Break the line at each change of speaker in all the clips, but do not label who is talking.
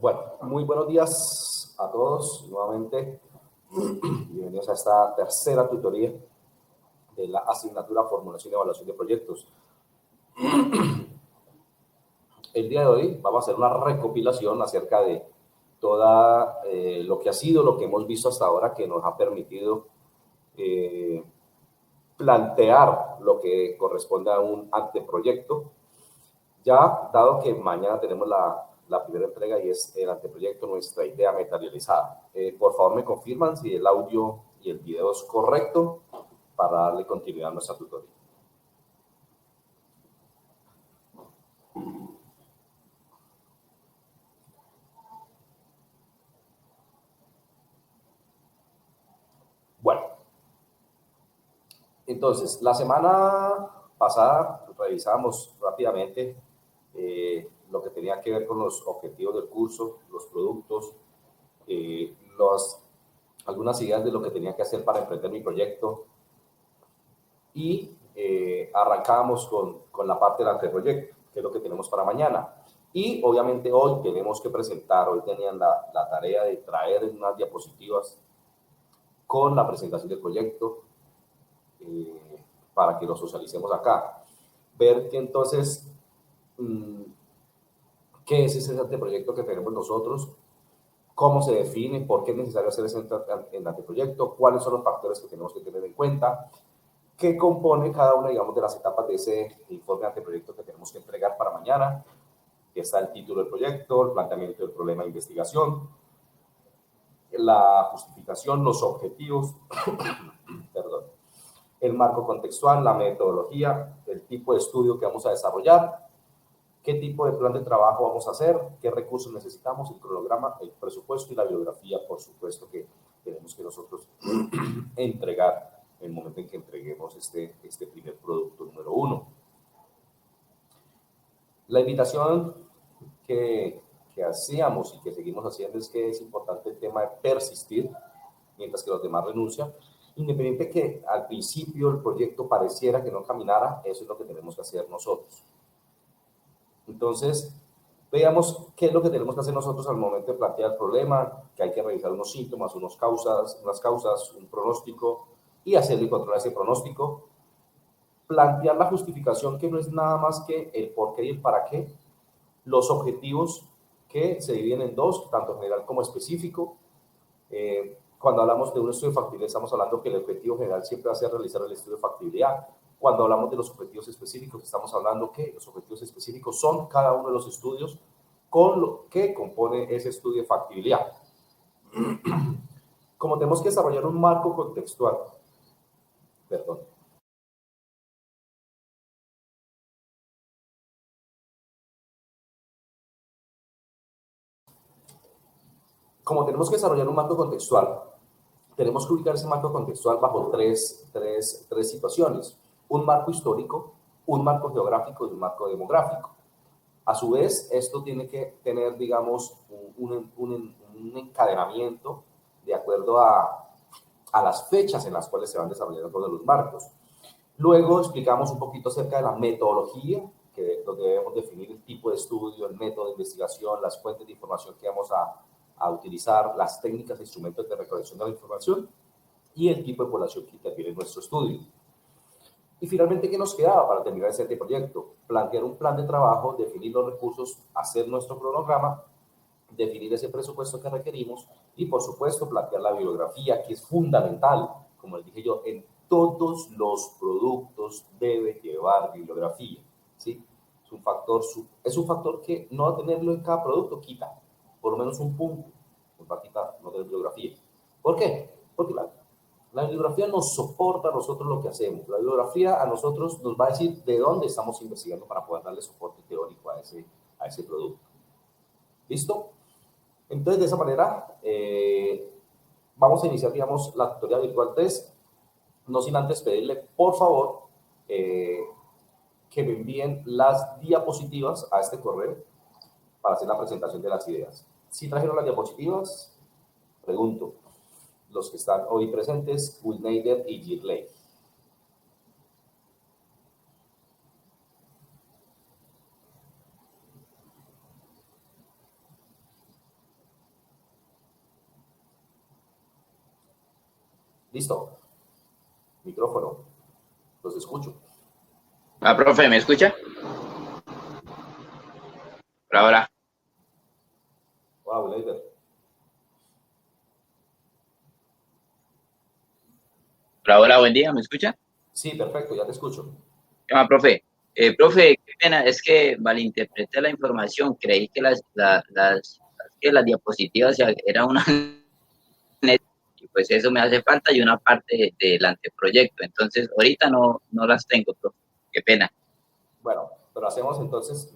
Bueno, muy buenos días a todos nuevamente. Bienvenidos a esta tercera tutoría de la asignatura Formulación y Evaluación de Proyectos. El día de hoy vamos a hacer una recopilación acerca de toda lo que ha sido, lo que hemos visto hasta ahora, que nos ha permitido plantear lo que corresponde a un anteproyecto. Ya, dado que mañana tenemos la primera entrega y es el anteproyecto, nuestra idea materializada. Por favor, me confirman si el audio y el video es correcto para darle continuidad a nuestra tutoría. Bueno, entonces, la semana pasada revisamos rápidamente lo que tenía que ver con los objetivos del curso, los productos, algunas ideas de lo que tenía que hacer para emprender mi proyecto y arrancábamos con la parte del anteproyecto, que es lo que tenemos para mañana. Y obviamente hoy tenemos que presentar, hoy tenían la tarea de traer unas diapositivas con la presentación del proyecto para que lo socialicemos acá. Ver que entonces, qué es ese anteproyecto que tenemos nosotros, cómo se define, por qué es necesario hacer ese anteproyecto, cuáles son los factores que tenemos que tener en cuenta, qué compone cada una, digamos, de las etapas de ese informe de anteproyecto que tenemos que entregar para mañana. Que está el título del proyecto, el planteamiento del problema de investigación, la justificación, los objetivos, perdón, el marco contextual, la metodología, el tipo de estudio que vamos a desarrollar, qué tipo de plan de trabajo vamos a hacer, qué recursos necesitamos, el cronograma, el presupuesto y la bibliografía, por supuesto, que tenemos que nosotros entregar en el momento en que entreguemos este primer producto número 1. La invitación que hacíamos y que seguimos haciendo es que es importante el tema de persistir mientras que los demás renuncian. Independiente que al principio el proyecto pareciera que no caminara, eso es lo que tenemos que hacer nosotros. Entonces, veamos qué es lo que tenemos que hacer nosotros al momento de plantear el problema, que hay que revisar unos síntomas, unas causas, un pronóstico y hacerlo y controlar ese pronóstico. Plantear la justificación, que no es nada más que el por qué y el para qué. Los objetivos, que se dividen en dos, tanto general como específico. Cuando hablamos de un estudio de factibilidad, estamos hablando que el objetivo general siempre va a ser realizar el estudio de factibilidad. Cuando hablamos de los objetivos específicos, estamos hablando que los objetivos específicos son cada uno de los estudios con lo que compone ese estudio de factibilidad. Como tenemos que desarrollar un marco contextual, perdón, como tenemos que desarrollar un marco contextual, tenemos que ubicar ese marco contextual bajo tres situaciones. Un marco histórico, un marco geográfico y un marco demográfico. A su vez, esto tiene que tener, digamos, un encadenamiento de acuerdo a las fechas en las cuales se van desarrollando todos los marcos. Luego explicamos un poquito acerca de la metodología, donde debemos definir el tipo de estudio, el método de investigación, las fuentes de información que vamos a utilizar, las técnicas e instrumentos de recolección de la información y el tipo de población que interviene en nuestro estudio. Y finalmente, ¿qué nos quedaba para terminar este proyecto? Plantear un plan de trabajo, definir los recursos, hacer nuestro cronograma, definir ese presupuesto que requerimos y, por supuesto, plantear la bibliografía, que es fundamental. Como les dije yo, en todos los productos debe llevar bibliografía, ¿sí? Es un factor que no tenerlo en cada producto quita, por lo menos un punto, nos va a quitar no tener bibliografía. ¿Por qué? Porque la bibliografía nos soporta a nosotros lo que hacemos. La bibliografía a nosotros nos va a decir de dónde estamos investigando para poder darle soporte teórico a ese producto. ¿Listo? Entonces, de esa manera, vamos a iniciar, digamos, la tutoría virtual 3. No sin antes pedirle, por favor, que me envíen las diapositivas a este correo para hacer la presentación de las ideas. Si trajeron las diapositivas, pregunto, los que están hoy presentes, Wilneider y Girley. ¿Listo? Micrófono. Los escucho.
Profe, ¿me escucha? Por ahora.
Wow, Leider.
Por ahora, buen día, ¿me escucha?
Sí, perfecto, ya te escucho.
¿Qué más, profe? Profe, qué pena, es que malinterpreté la información. Creí que las diapositivas eran una net, y pues eso me hace falta y una parte del anteproyecto. Entonces, ahorita no las tengo, profe. Qué pena.
Bueno, pero hacemos entonces,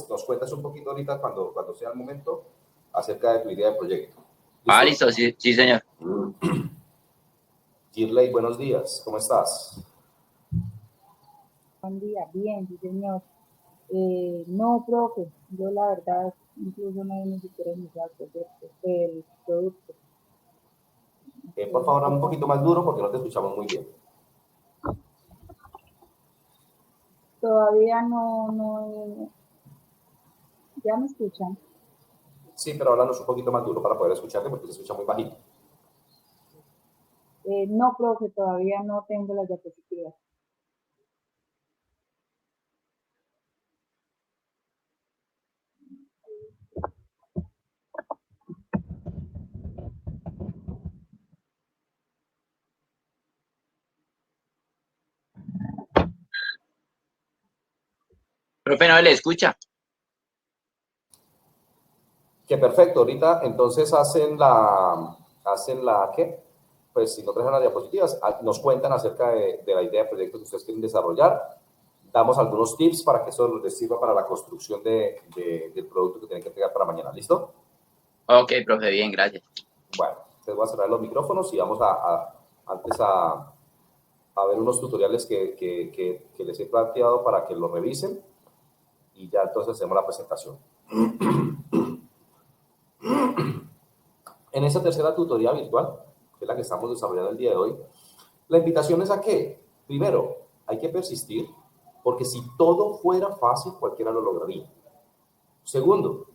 nos cuentas un poquito ahorita cuando sea el momento acerca de tu idea de proyecto. ¿Listo?
Listo, sí, sí, señor.
Girley, buenos días, ¿cómo estás?
Buen día, bien, sí, señor. No, profe, yo la verdad incluso no he ni siquiera iniciado el producto.
Por favor, un poquito más duro porque no te escuchamos muy bien.
Todavía no, ya me escuchan.
Sí, pero háblanos un poquito más duro para poder escucharte porque se escucha muy bajito.
No, profe, todavía no tengo las diapositivas.
Profe, ¿no le escucha?
Que perfecto, ahorita entonces hacen la ¿qué? Pues si no traen las diapositivas, nos cuentan acerca de la idea de proyecto que ustedes quieren desarrollar. Damos algunos tips para que eso les sirva para la construcción del producto que tienen que entregar para mañana. ¿Listo?
Ok, profe, bien, gracias.
Bueno, entonces voy a cerrar los micrófonos y vamos antes a ver unos tutoriales que les he planteado para que lo revisen y ya entonces hacemos la presentación. En esta tercera tutoría virtual, que es la que estamos desarrollando el día de hoy, la invitación es a que, primero, hay que persistir, porque si todo fuera fácil, cualquiera lo lograría. Segundo,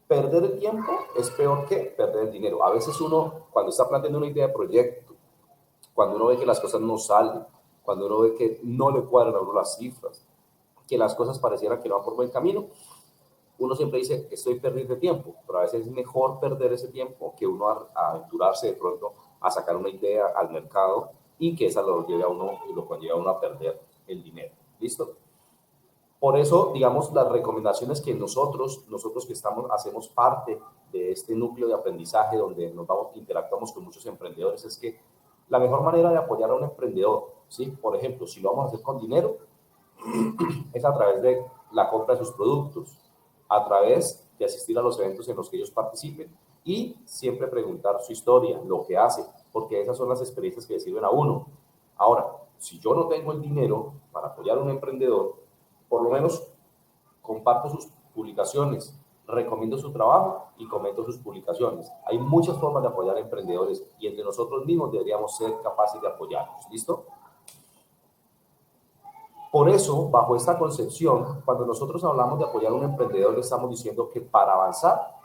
perder el tiempo es peor que perder el dinero. A veces uno, cuando está planteando una idea de proyecto, cuando uno ve que las cosas no salen, cuando uno ve que no le cuadran a uno las cifras, que las cosas parecieran que no van por buen camino, uno siempre dice que estoy perdiendo tiempo, pero a veces es mejor perder ese tiempo que uno aventurarse de pronto a sacar una idea al mercado y que esa lo lleve a uno y lo conlleva a uno a perder el dinero. ¿Listo? Por eso, digamos, las recomendaciones que nosotros que hacemos parte de este núcleo de aprendizaje donde interactuamos con muchos emprendedores, es que la mejor manera de apoyar a un emprendedor, ¿sí? Por ejemplo, si lo vamos a hacer con dinero, es a través de la compra de sus productos, a través de asistir a los eventos en los que ellos participen y siempre preguntar su historia, lo que hace, porque esas son las experiencias que le sirven a uno. Ahora, si yo no tengo el dinero para apoyar a un emprendedor, por lo menos comparto sus publicaciones, recomiendo su trabajo y comento sus publicaciones. Hay muchas formas de apoyar a emprendedores y entre nosotros mismos deberíamos ser capaces de apoyarlos. ¿Listo? Por eso, bajo esta concepción, cuando nosotros hablamos de apoyar a un emprendedor, le estamos diciendo que para avanzar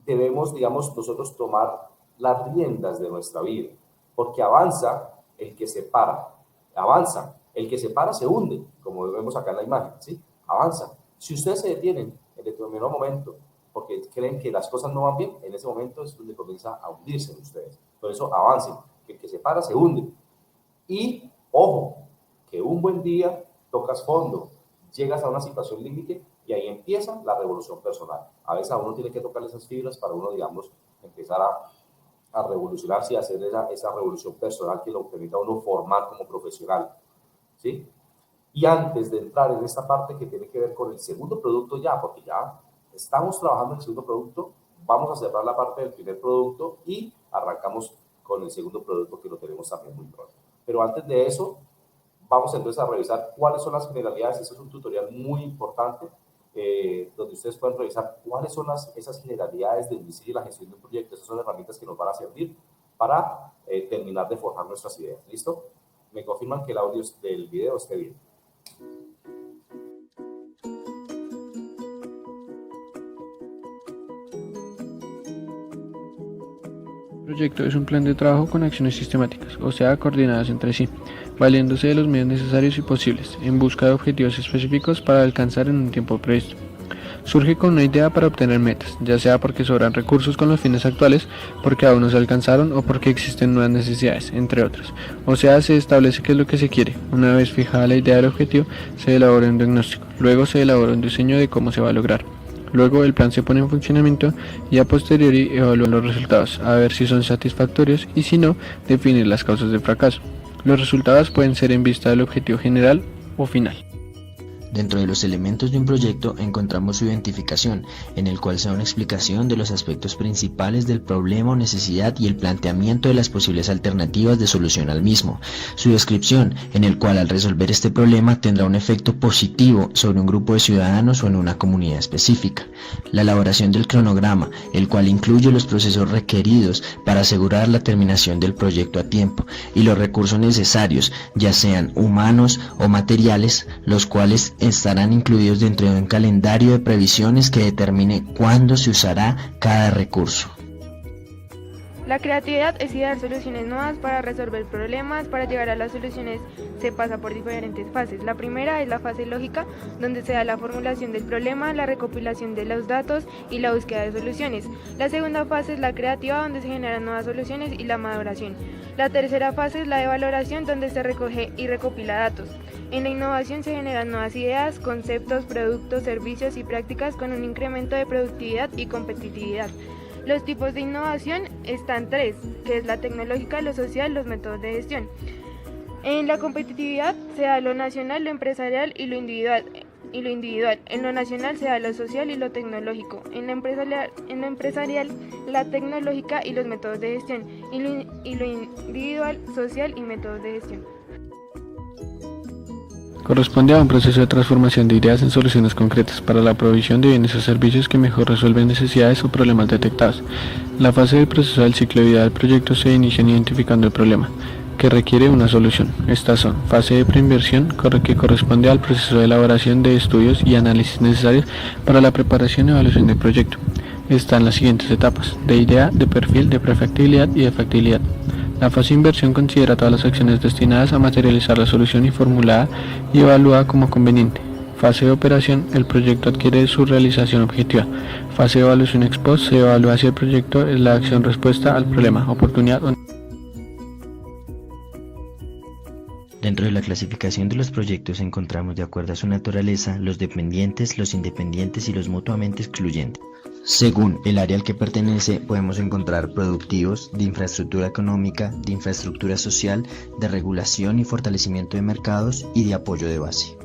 debemos, digamos, nosotros tomar las riendas de nuestra vida, porque avanza el que se para, avanza, el que se para se hunde, como vemos acá en la imagen, ¿sí? Avanza. Si ustedes se detienen en determinado momento porque creen que las cosas no van bien, en ese momento es donde comienza a hundirse en ustedes. Por eso avancen, que el que se para se hunde. Y, ojo, que un buen día tocas fondo, llegas a una situación límite y ahí empieza la revolución personal. A veces a uno tiene que tocar esas fibras para uno, digamos, empezar a revolucionarse y hacer esa revolución personal que lo permita a uno formar como profesional. ¿Sí? Y antes de entrar en esta parte que tiene que ver con el segundo producto ya, porque ya estamos trabajando en el segundo producto, vamos a cerrar la parte del primer producto y arrancamos con el segundo producto que lo tenemos también muy pronto. Pero antes de eso, vamos entonces a revisar cuáles son las generalidades. Este es un tutorial muy importante donde ustedes pueden revisar cuáles son esas generalidades del diseño y la gestión de un proyecto. Esas son herramientas que nos van a servir para terminar de forjar nuestras ideas. ¿Listo? Me confirman que el audio del video esté bien.
proyecto es un plan de trabajo con acciones sistemáticas, o sea, coordinadas entre sí, valiéndose de los medios necesarios y posibles, en busca de objetivos específicos para alcanzar en un tiempo previsto. Surge con una idea para obtener metas, ya sea porque sobran recursos con los fines actuales, porque aún no se alcanzaron o porque existen nuevas necesidades, entre otras. O sea, se establece qué es lo que se quiere. Una vez fijada la idea del objetivo, se elabora un diagnóstico, luego se elabora un diseño de cómo se va a lograr. Luego el plan se pone en funcionamiento y a posteriori evalúan los resultados, a ver si son satisfactorios y si no, definir las causas del fracaso. Los resultados pueden ser en vista del objetivo general o final.
Dentro de los elementos de un proyecto encontramos su identificación, en el cual se da una explicación de los aspectos principales del problema o necesidad y el planteamiento de las posibles alternativas de solución al mismo. Su descripción, en el cual al resolver este problema tendrá un efecto positivo sobre un grupo de ciudadanos o en una comunidad específica. La elaboración del cronograma, el cual incluye los procesos requeridos para asegurar la terminación del proyecto a tiempo y los recursos necesarios, ya sean humanos o materiales, los cuales estarán incluidos dentro de un calendario de previsiones que determine cuándo se usará cada recurso.
La creatividad es idear soluciones nuevas para resolver problemas. Para llegar a las soluciones se pasa por diferentes fases. La primera es la fase lógica, donde se da la formulación del problema, la recopilación de los datos y la búsqueda de soluciones. La segunda fase es la creativa, donde se generan nuevas soluciones y la maduración. La tercera fase es la de valoración, donde se recoge y recopila datos. En la innovación se generan nuevas ideas, conceptos, productos, servicios y prácticas con un incremento de productividad y competitividad. Los tipos de innovación están tres, que es la tecnológica, lo social, los métodos de gestión. En la competitividad se da lo nacional, lo empresarial y lo individual. En lo nacional se da lo social y lo tecnológico. En lo empresarial, la tecnológica y los métodos de gestión. Y lo individual, social y métodos de gestión.
Corresponde a un proceso de transformación de ideas en soluciones concretas para la provisión de bienes o servicios que mejor resuelven necesidades o problemas detectados. La fase del proceso del ciclo de vida del proyecto se inicia identificando el problema, que requiere una solución. Estas son: fase de preinversión, que corresponde al proceso de elaboración de estudios y análisis necesarios para la preparación y evaluación del proyecto. Están las siguientes etapas: de idea, de perfil, de prefactibilidad y de factibilidad. La fase de inversión considera todas las acciones destinadas a materializar la solución y formulada y evaluada como conveniente. Fase de operación, el proyecto adquiere su realización objetiva. Fase de evaluación ex post, se evalúa si el proyecto es la acción respuesta al problema, oportunidad o no.
Dentro de la clasificación de los proyectos encontramos, de acuerdo a su naturaleza, los dependientes, los independientes y los mutuamente excluyentes. Según el área al que pertenece, podemos encontrar productivos, de infraestructura económica, de infraestructura social, de regulación y fortalecimiento de mercados y de apoyo de base.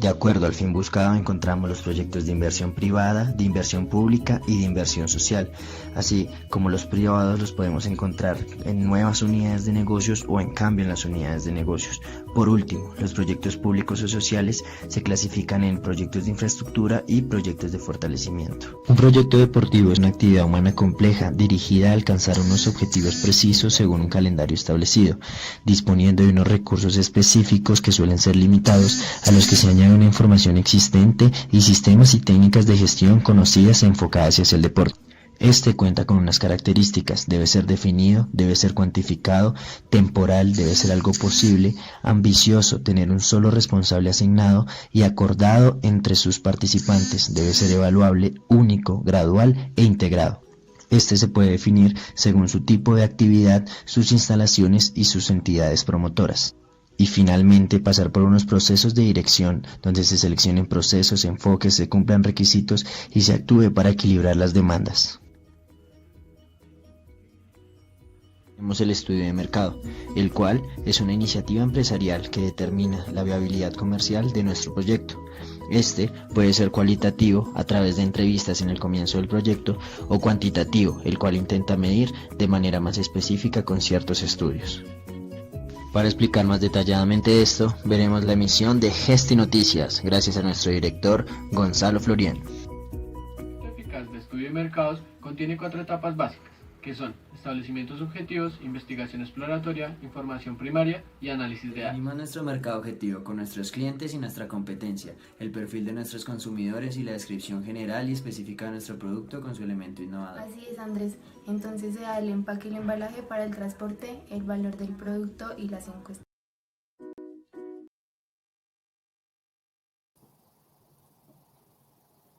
De acuerdo al fin buscado, encontramos los proyectos de inversión privada, de inversión pública y de inversión social. Así como los privados los podemos encontrar en nuevas unidades de negocios o en cambio en las unidades de negocios. Por último, los proyectos públicos o sociales se clasifican en proyectos de infraestructura y proyectos de fortalecimiento. Un proyecto deportivo es una actividad humana compleja dirigida a alcanzar unos objetivos precisos según un calendario establecido, disponiendo de unos recursos específicos que suelen ser limitados, a los que se añade una información existente y sistemas y técnicas de gestión conocidas e enfocadas hacia el deporte. Este cuenta con unas características: debe ser definido, debe ser cuantificado, temporal, debe ser algo posible, ambicioso, tener un solo responsable asignado y acordado entre sus participantes, debe ser evaluable, único, gradual e integrado. Este se puede definir según su tipo de actividad, sus instalaciones y sus entidades promotoras. Y finalmente pasar por unos procesos de dirección donde se seleccionen procesos, enfoques, se cumplan requisitos y se actúe para equilibrar las demandas. Tenemos el estudio de mercado, el cual es una iniciativa empresarial que determina la viabilidad comercial de nuestro proyecto. Este puede ser cualitativo a través de entrevistas en el comienzo del proyecto o cuantitativo, el cual intenta medir de manera más específica con ciertos estudios. Para explicar más detalladamente esto, veremos la emisión de Gesti Noticias, gracias a nuestro director Gonzalo Florian.
El eficaz de estudio de mercados contiene 4 etapas básicas, que que son establecimientos objetivos, investigación exploratoria, información primaria y análisis de datos.
Definimos nuestro mercado objetivo con nuestros clientes y nuestra competencia, el perfil de nuestros consumidores y la descripción general y específica de nuestro producto con su elemento innovador.
Así es, Andrés. Entonces se da el empaque y el embalaje para el transporte, el valor del producto y las encuestas.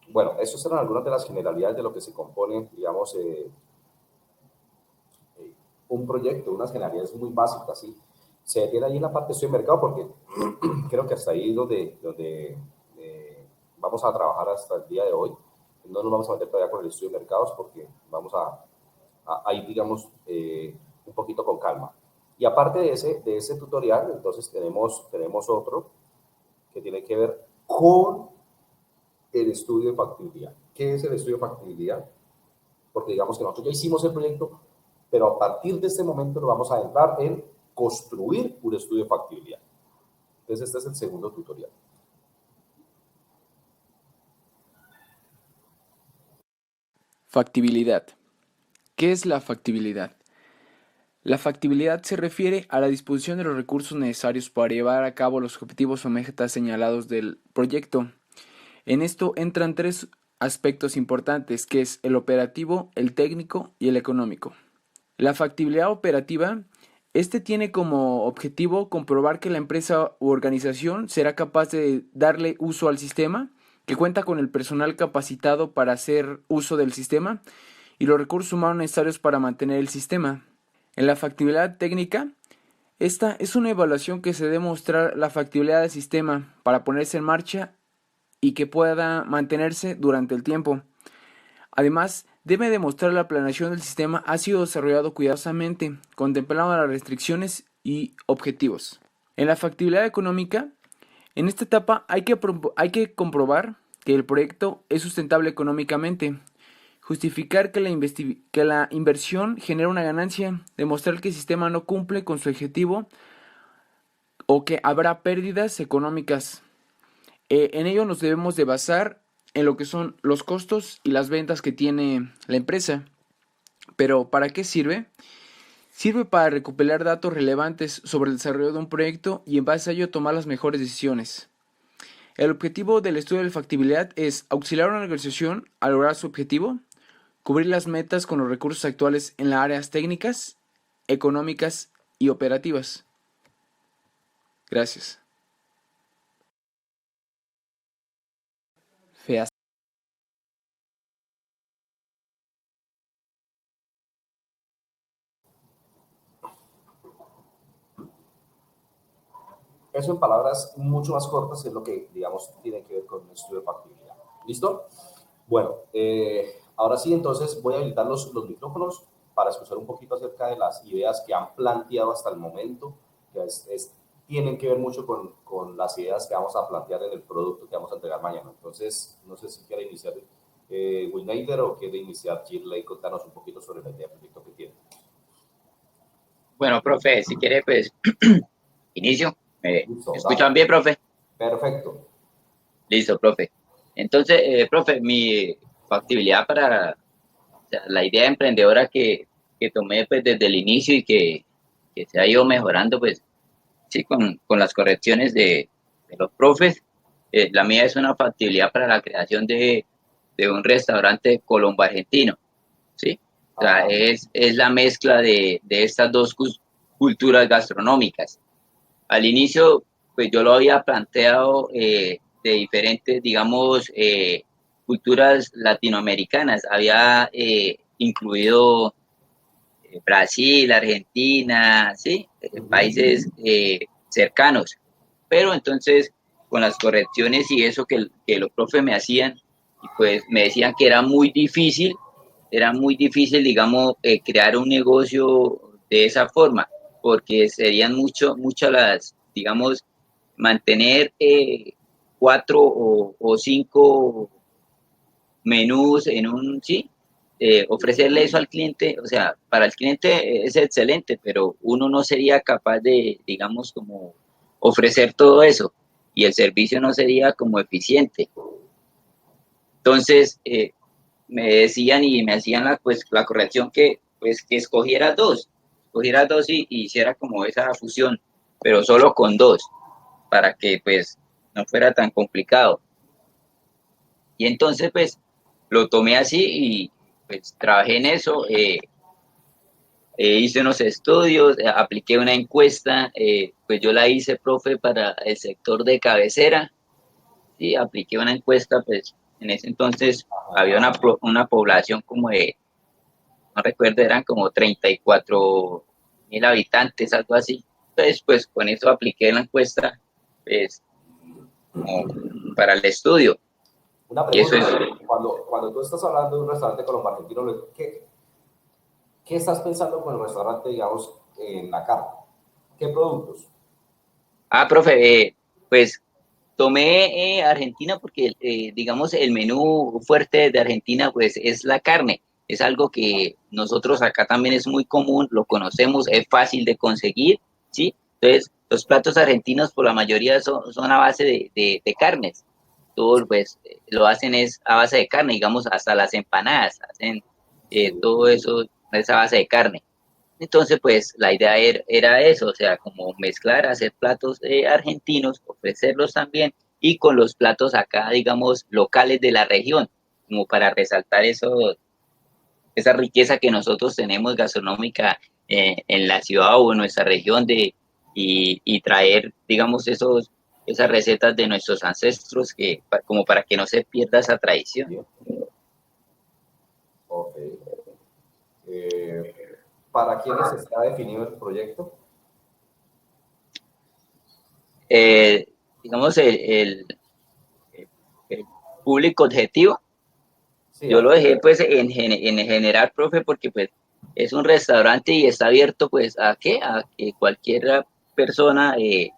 Bueno, esas eran algunas de las generalidades de lo que se compone, digamos, un proyecto, unas generalidades muy básicas, ¿sí? Se detiene ahí en la parte de estudio de mercado porque creo que hasta ahí es donde vamos a trabajar hasta el día de hoy. No nos vamos a meter todavía con el estudio de mercados porque vamos a ir, digamos, un poquito con calma. Y aparte de ese tutorial, entonces tenemos otro que tiene que ver con el estudio de factibilidad. ¿Qué es el estudio de factibilidad? Porque digamos que nosotros ya hicimos el proyecto, pero a partir de este momento nos vamos a entrar en construir un estudio de factibilidad. Entonces este es el segundo tutorial.
Factibilidad. ¿Qué es la factibilidad? La factibilidad se refiere a la disposición de los recursos necesarios para llevar a cabo los objetivos o metas señalados del proyecto. En esto entran tres aspectos importantes, que es el operativo, el técnico y el económico. La factibilidad operativa, tiene como objetivo comprobar que la empresa u organización será capaz de darle uso al sistema, que cuenta con el personal capacitado para hacer uso del sistema y los recursos humanos necesarios para mantener el sistema. En la factibilidad técnica, esta es una evaluación que se debe mostrar la factibilidad del sistema para ponerse en marcha y que pueda mantenerse durante el tiempo. Además, debe demostrar la planeación del sistema ha sido desarrollado cuidadosamente, contemplando las restricciones y objetivos. En la factibilidad económica, en esta etapa hay que comprobar que el proyecto es sustentable económicamente, justificar que la inversión genera una ganancia, demostrar que el sistema no cumple con su objetivo o que habrá pérdidas económicas. En ello nos debemos de basar en lo que son los costos y las ventas que tiene la empresa. Pero ¿para qué sirve? Sirve para recopilar datos relevantes sobre el desarrollo de un proyecto y en base a ello tomar las mejores decisiones. El objetivo del estudio de factibilidad es auxiliar a una organización a lograr su objetivo, cubrir las metas con los recursos actuales en las áreas técnicas, económicas y operativas. Gracias. Feas.
Eso en palabras mucho más cortas es lo que, digamos, tiene que ver con un estudio de factibilidad. ¿Listo? Bueno, ahora sí, entonces voy a habilitar los micrófonos para escuchar un poquito acerca de las ideas que han planteado hasta el momento, que tienen que ver mucho con las ideas que vamos a plantear en el producto que vamos a entregar mañana. Entonces, no sé si quiere iniciar Will Nader o quiere iniciar Shirley, contarnos un poquito sobre la idea del proyecto que tiene.
Bueno, profe, si quiere, pues, inicio. ¿Me
Listo,
escuchan
dale.
bien, profe?
Perfecto.
Listo, profe. Entonces, profe, mi factibilidad para la idea emprendedora que tomé pues, desde el inicio y que se ha ido mejorando, pues, sí, con las correcciones de los profes, la mía es una factibilidad para la creación de un restaurante colombo-argentino, ¿sí? O sea, es la mezcla de estas dos culturas gastronómicas. Al inicio, pues yo lo había planteado de diferentes, digamos, culturas latinoamericanas. Había incluido Brasil, Argentina, ¿sí? Países cercanos. Pero entonces, con las correcciones y eso que los profes me hacían, y pues me decían que era muy difícil, digamos, crear un negocio de esa forma, porque serían muchas las, digamos, mantener 4 o 5 menús en un, sí, ofrecerle eso al cliente, o sea, para el cliente es excelente, pero uno no sería capaz de, digamos, como ofrecer todo eso y el servicio no sería como eficiente. Entonces, me decían y me hacían la corrección que pues que escogiera dos y hiciera como esa fusión, pero solo con dos, para que pues no fuera tan complicado. Y entonces pues lo tomé así y pues trabajé en eso, hice unos estudios, apliqué una encuesta, pues yo la hice, profe, para el sector de cabecera, sí, apliqué una encuesta, pues en ese entonces había una población como de, no recuerdo, eran como 34.000 habitantes, algo así. Entonces, pues con eso apliqué la encuesta, pues, como para el estudio.
Una
Y eso
pregunta,
es,
cuando tú estás hablando de un restaurante colombo argentino, ¿qué estás pensando con el restaurante, digamos, en la carta? ¿Qué productos?
profe, pues tomé Argentina porque, digamos, el menú fuerte de Argentina, pues es la carne. Es algo que nosotros acá también es muy común, lo conocemos, es fácil de conseguir, ¿sí? Entonces, los platos argentinos por la mayoría son a base de carnes. Todo, pues, lo hacen es a base de carne, digamos, hasta las empanadas, hacen
Sí.
todo eso es a base de carne. Entonces, pues la idea era eso, o sea, como mezclar, hacer platos argentinos, ofrecerlos también y con los platos acá, digamos, locales de la región, como para resaltar esa riqueza que nosotros tenemos gastronómica en la ciudad o en nuestra región y traer, digamos, esas recetas de nuestros ancestros como para que no se pierda esa tradición.
Bien. Ok. Eh, ¿Para quiénes está definido el proyecto?
Eh, digamos, el público objetivo.
Sí,
Yo lo dejé pues en general, profe, porque pues es un restaurante y está abierto pues a qué, a que cualquier persona eh,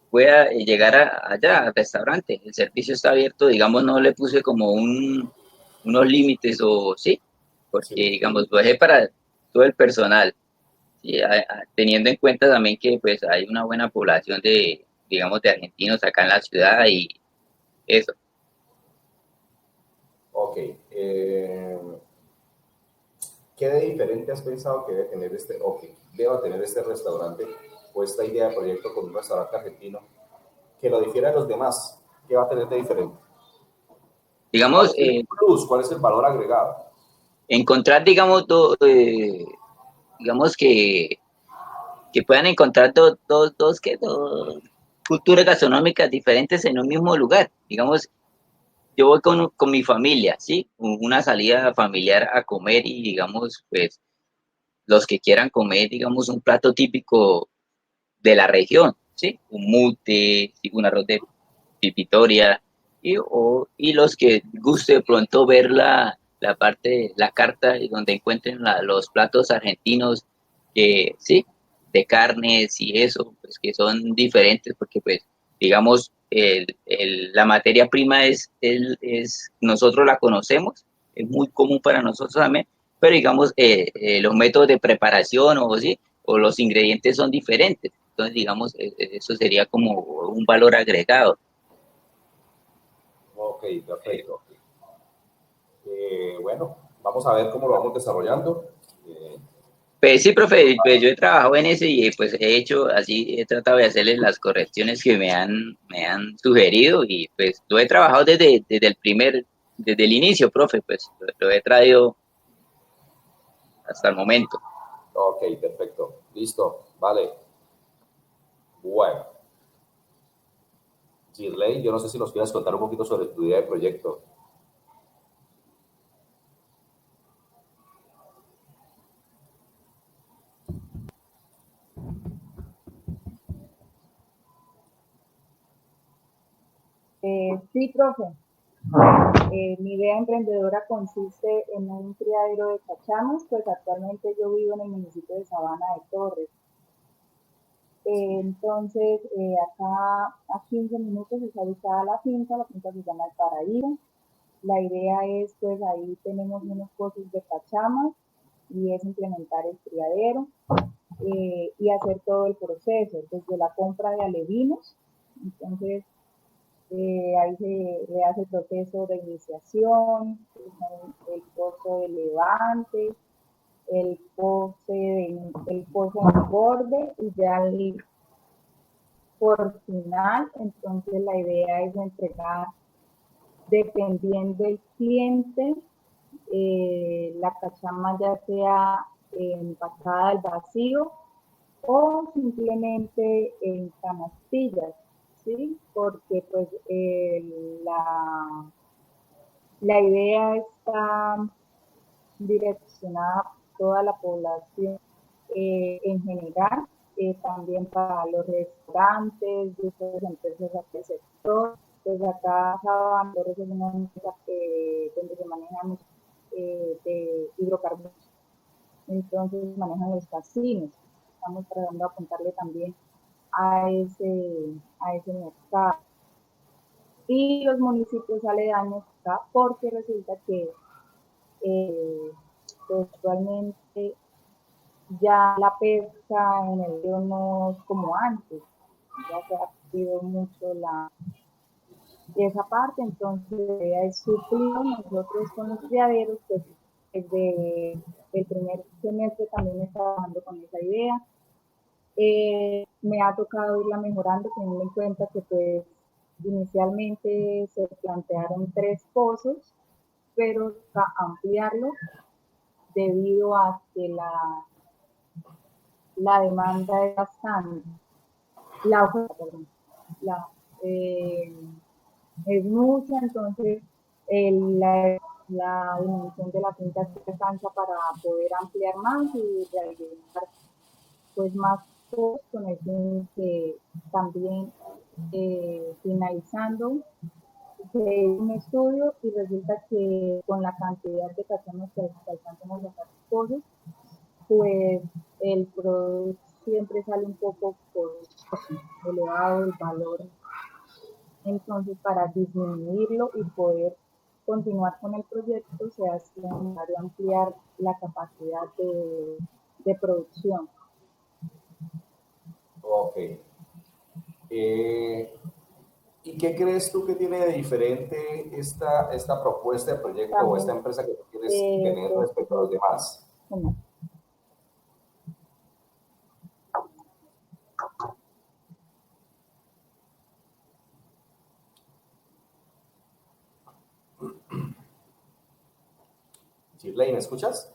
pueda llegar allá al restaurante. El servicio está abierto, digamos, no le puse como unos límites o sí, porque
sí.
digamos, lo dejé para todo el personal, ¿sí? Teniendo en cuenta también que pues hay una buena población de, digamos, de argentinos acá en la ciudad y eso.
Ok. ¿Qué de diferente has pensado que debe tener deba tener este restaurante o esta idea de proyecto con un restaurante argentino que lo difiera de los demás? ¿Qué va a tener de diferente? ¿Cuál
Digamos,
es el plus? ¿Cuál es el valor agregado?
encontrar, digamos, digamos que puedan encontrar dos culturas gastronómicas diferentes en un mismo lugar. Digamos, yo voy con mi familia, ¿sí? Una salida familiar a comer y, digamos, pues, los que quieran comer, digamos, un plato típico de la región, ¿sí? Un mute, ¿sí? Un arroz de pipitoria, y los que guste de pronto ver la parte, la carta y donde encuentren los platos argentinos, sí, de carnes y eso, pues que son diferentes porque pues digamos, la materia prima nosotros la conocemos, es muy común para nosotros también, pero digamos, los métodos de preparación o sí, o los ingredientes son diferentes. Entonces, digamos, eso sería como un valor agregado.
Ok, perfecto. Bueno, vamos a ver cómo lo vamos desarrollando. Eh,
Pues sí, profe, pues yo he trabajado en eso y pues he hecho así, he tratado de hacerles las correcciones que me han sugerido y pues lo he trabajado desde el inicio, profe, pues lo he traído hasta el momento.
ok, perfecto. Listo. Vale. Bueno, Girley, yo no sé si nos quieras contar un poquito sobre tu idea de proyecto.
Sí, profe. Mi idea emprendedora consiste en un criadero de cachamas, pues actualmente yo vivo en el municipio de Sabana de Torres. Entonces, acá a 15 minutos está ubicada la finca se llama El Paraíso. La idea es, pues ahí tenemos unos pozos de cachamas y es implementar el criadero y hacer todo el proceso, desde la compra de alevinos. Entonces, ahí le hace el proceso de iniciación, el costo de levante, el pozo en borde y ya por final, entonces la idea es entregar, dependiendo del cliente, la cachama ya sea empacada al vacío o simplemente en canastillas, ¿sí? Porque pues la idea está direccionada a toda la población en general, también para los restaurantes, diferentes empresas del sector. Pues acá Sabandores es una empresa donde se maneja mucho de hidrocarburos, entonces manejan los casinos. Estamos tratando de apuntarle también a ese mercado. Y los municipios aledaños acá, porque resulta que actualmente ya la pesca en el río no es como antes, ya se ha perdido mucho esa parte, entonces la idea es suplir nosotros con los criaderos, pues desde el primer semestre también está trabajando con esa idea. Me ha tocado irla mejorando, teniendo en cuenta que pues inicialmente se plantearon 3 pozos, pero a ampliarlo debido a que la demanda es bastante, la oferta, perdón, es mucha, entonces la dimensión de la finca se alcanza para poder ampliar más y realizar pues más cosas con el fin que también finalizando un estudio y resulta que con la cantidad de cachamas que alcanzan a sacar cosas, pues el producto siempre sale un poco por elevado el valor. Entonces, para disminuirlo y poder continuar con el proyecto, se hace necesario ampliar la capacidad de producción.
Ok. ¿Y qué crees tú que tiene de diferente esta propuesta de proyecto también, o esta empresa que tú quieres tener respecto a los demás?
¿Cómo?
Shirley, ¿me escuchas?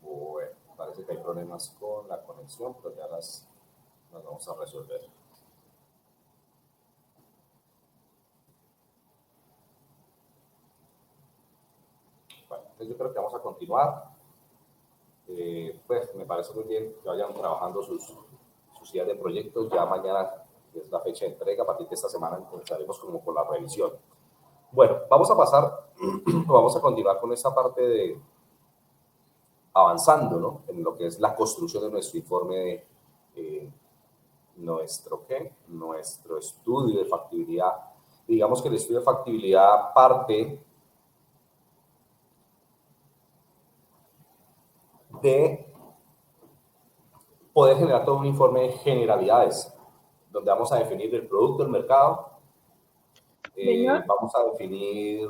Bueno, parece que hay problemas con la conexión, pero ya las vamos a resolver. Bueno, entonces yo creo que vamos a continuar. Pues me parece muy bien que vayan trabajando sus ideas de proyectos. Ya mañana es la fecha de entrega. A partir de esta semana empezaremos como con la revisión. Bueno, vamos a pasar, vamos a continuar con esta parte de avanzando, ¿no? En lo que es la construcción de nuestro informe de nuestro estudio de factibilidad. Digamos que el estudio de factibilidad parte de poder generar todo un informe de generalidades, donde vamos a definir el producto, el mercado, vamos a definir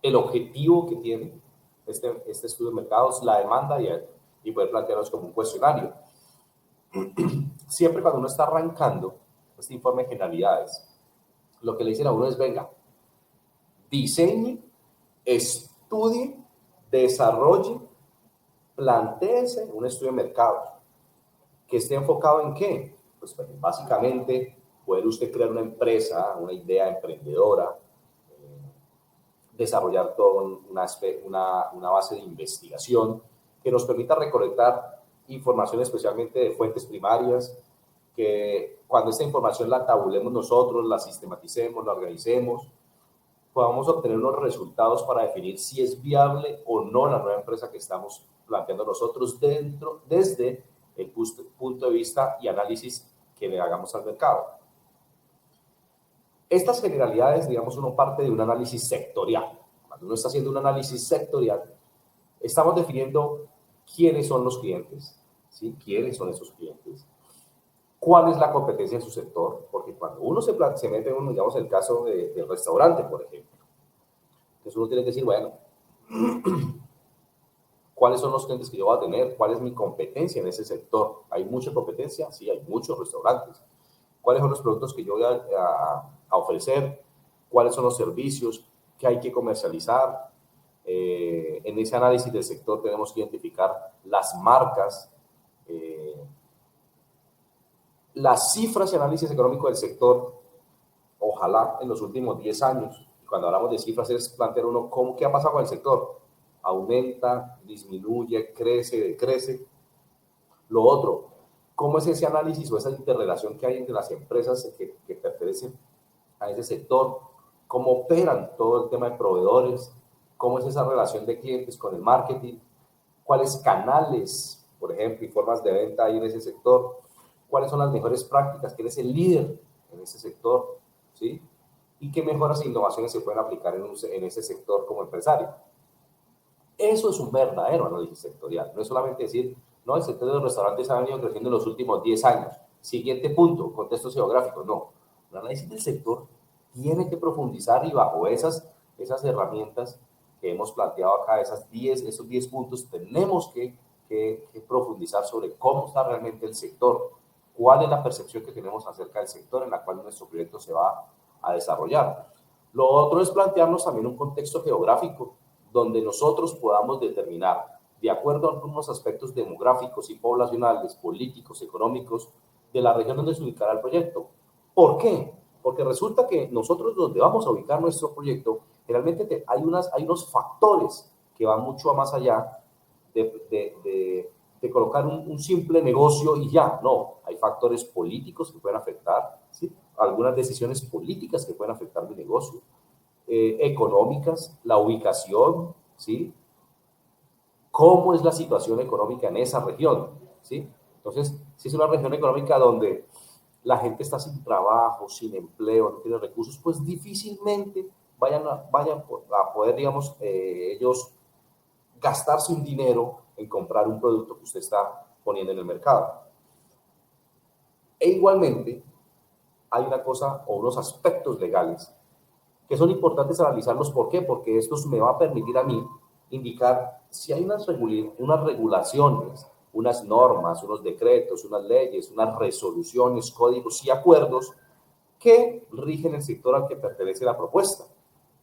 el objetivo que tiene este estudio de mercados, la demanda y poder plantearnos como un cuestionario. Siempre cuando uno está arrancando este informe de generalidades, lo que le dicen a uno es, venga, diseñe, estudie, desarrolle, plantéese un estudio de mercados que esté enfocado en ¿qué? Pues básicamente poder usted crear una empresa, una idea emprendedora, desarrollar toda una base de investigación que nos permita recolectar información especialmente de fuentes primarias, que cuando esta información la tabulemos nosotros, la sistematicemos, la organicemos, podamos obtener unos resultados para definir si es viable o no la nueva empresa que estamos planteando nosotros desde el punto de vista y análisis que le hagamos al mercado. Estas generalidades, digamos, uno parte de un análisis sectorial. Cuando uno está haciendo un análisis sectorial, estamos definiendo quiénes son los clientes, ¿sí? ¿Quiénes son esos clientes? ¿Cuál es la competencia en su sector? Porque cuando uno se mete en, digamos, el caso del restaurante, por ejemplo, entonces uno tiene que decir, bueno, ¿cuáles son los clientes que yo voy a tener? ¿Cuál es mi competencia en ese sector? ¿Hay mucha competencia? Sí, hay muchos restaurantes. ¿Cuáles son los productos que yo voy a ofrecer? ¿Cuáles son los servicios que hay que comercializar? En ese análisis del sector tenemos que identificar las marcas, las cifras y análisis económico del sector. Ojalá en los últimos 10 años, cuando hablamos de cifras, es plantear uno qué ha pasado con el sector. Aumenta, disminuye, crece, decrece. Lo otro, ¿cómo es ese análisis o esa interrelación que hay entre las empresas que pertenecen a ese sector? ¿Cómo operan todo el tema de proveedores? ¿Cómo es esa relación de clientes con el marketing? ¿Cuáles canales, por ejemplo, y formas de venta hay en ese sector? ¿Cuáles son las mejores prácticas? ¿Quién es el líder en ese sector? ¿Sí? ¿Y qué mejoras e innovaciones se pueden aplicar en ese sector como empresario? Eso es un verdadero análisis sectorial. No es solamente decir, no, el sector de los restaurantes ha venido creciendo en los últimos 10 años. Siguiente punto, contextos geográficos. No, el análisis del sector tiene que profundizar y bajo esas herramientas que hemos planteado acá, esos 10 puntos, tenemos que profundizar sobre cómo está realmente el sector, cuál es la percepción que tenemos acerca del sector en la cual nuestro proyecto se va a desarrollar. Lo otro es plantearnos también un contexto geográfico donde nosotros podamos determinar, de acuerdo a algunos aspectos demográficos y poblacionales, políticos, económicos, de la región donde se ubicará el proyecto. ¿Por qué? Porque resulta que nosotros donde vamos a ubicar nuestro proyecto, generalmente hay unos factores que van mucho más allá de colocar un simple negocio y ya. No, hay factores políticos que pueden afectar, ¿sí? Algunas decisiones políticas que pueden afectar mi negocio, económicas, la ubicación, ¿sí? ¿Cómo es la situación económica en esa región? ¿Sí? Entonces, si es una región económica donde la gente está sin trabajo, sin empleo, no tiene recursos, pues difícilmente vayan a poder, digamos, ellos gastarse un dinero en comprar un producto que usted está poniendo en el mercado. E igualmente, hay una cosa o unos aspectos legales que son importantes analizarlos. ¿Por qué? Porque esto me va a permitir a mí indicar si hay unas regulaciones, unas normas, unos decretos, unas leyes, unas resoluciones, códigos y acuerdos que rigen el sector al que pertenece la propuesta.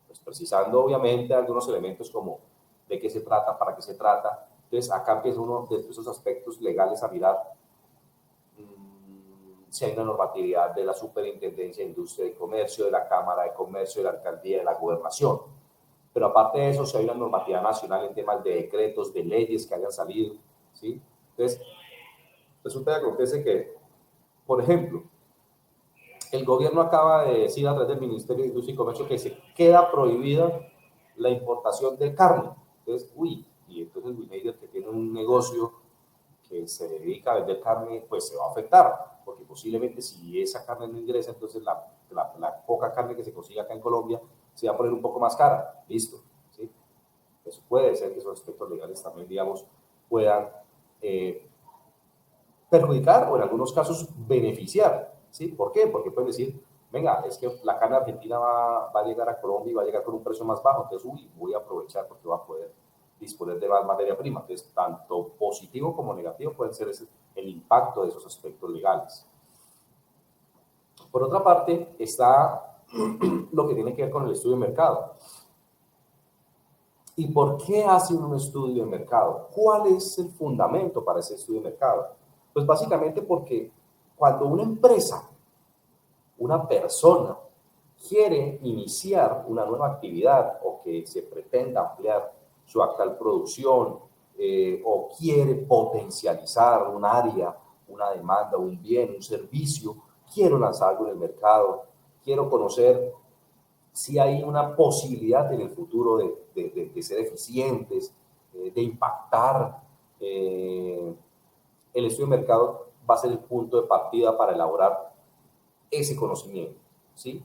Pues precisando obviamente algunos elementos como de qué se trata, para qué se trata. Entonces acá empieza uno de esos aspectos legales a mirar si hay una normatividad de la Superintendencia de Industria y Comercio, de la Cámara de Comercio, de la Alcaldía, de la Gobernación. Pero aparte de eso, si hay una normativa nacional en temas de decretos, de leyes que hayan salido, ¿sí? Entonces, resulta que acontece que, por ejemplo, el gobierno acaba de decir a través del Ministerio de Industria y Comercio que se queda prohibida la importación de carne. Entonces, y entonces Wineider, que tiene un negocio que se dedica a vender carne, pues se va a afectar, porque posiblemente si esa carne no ingresa, entonces la poca carne que se consigue acá en Colombia se va a poner un poco más cara. Listo, ¿sí? Eso puede ser que esos aspectos legales también, digamos, puedan perjudicar o en algunos casos beneficiar, ¿sí? ¿Por qué? Porque pueden decir, venga, es que la carne argentina va a llegar a Colombia y va a llegar con un precio más bajo, entonces, voy a aprovechar porque va a poder disponer de más materia prima. Entonces, tanto positivo como negativo pueden ser el impacto de esos aspectos legales. Por otra parte, está lo que tiene que ver con el estudio de mercado. ¿Y por qué hace un estudio de mercado? ¿Cuál es el fundamento para ese estudio de mercado? Pues básicamente porque cuando una empresa, una persona, quiere iniciar una nueva actividad o que se pretenda ampliar su actual producción o quiere potencializar un área, una demanda, un bien, un servicio, quiero lanzar algo en el mercado, quiero conocer si hay una posibilidad en el futuro de ser eficientes, de impactar. El estudio de mercado va a ser el punto de partida para elaborar ese conocimiento, ¿sí?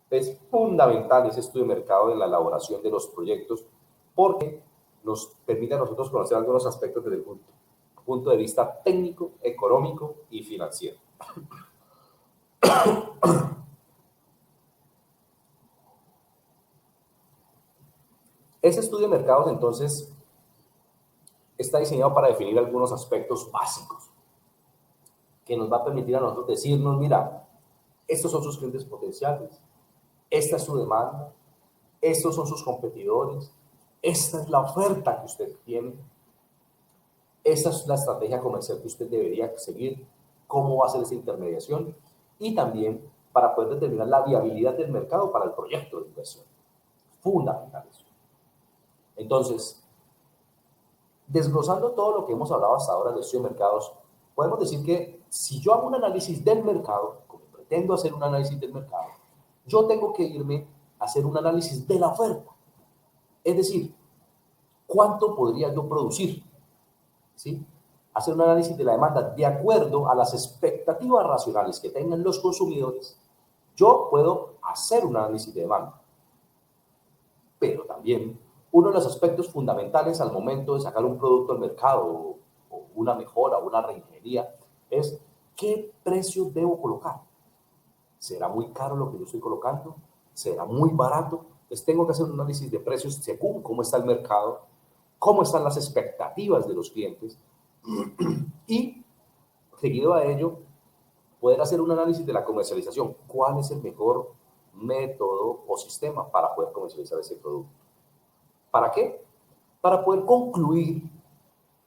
Es fundamental ese estudio de mercado en la elaboración de los proyectos porque nos permite a nosotros conocer algunos aspectos desde el punto de vista técnico, económico y financiero. Ese estudio de mercados, entonces, está diseñado para definir algunos aspectos básicos que nos va a permitir a nosotros decirnos, mira, estos son sus clientes potenciales, esta es su demanda, estos son sus competidores, esta es la oferta que usted tiene, esta es la estrategia comercial que usted debería seguir, cómo va a ser esa intermediación y también para poder determinar la viabilidad del mercado para el proyecto de inversión. Fundamental eso. Entonces, desglosando todo lo que hemos hablado hasta ahora del estudio de mercados, podemos decir que si yo hago un análisis del mercado, como pretendo hacer un análisis del mercado, yo tengo que irme a hacer un análisis de la oferta. Es decir, ¿cuánto podría yo producir? ¿Sí? Hacer un análisis de la demanda de acuerdo a las expectativas racionales que tengan los consumidores. Yo puedo hacer un análisis de demanda. Pero también uno de los aspectos fundamentales al momento de sacar un producto al mercado o una mejora, una reingeniería, es qué precio debo colocar. ¿Será muy caro lo que yo estoy colocando? ¿Será muy barato? Pues tengo que hacer un análisis de precios según cómo está el mercado, cómo están las expectativas de los clientes y, seguido a ello, poder hacer un análisis de la comercialización. ¿Cuál es el mejor método o sistema para poder comercializar ese producto? ¿Para qué? Para poder concluir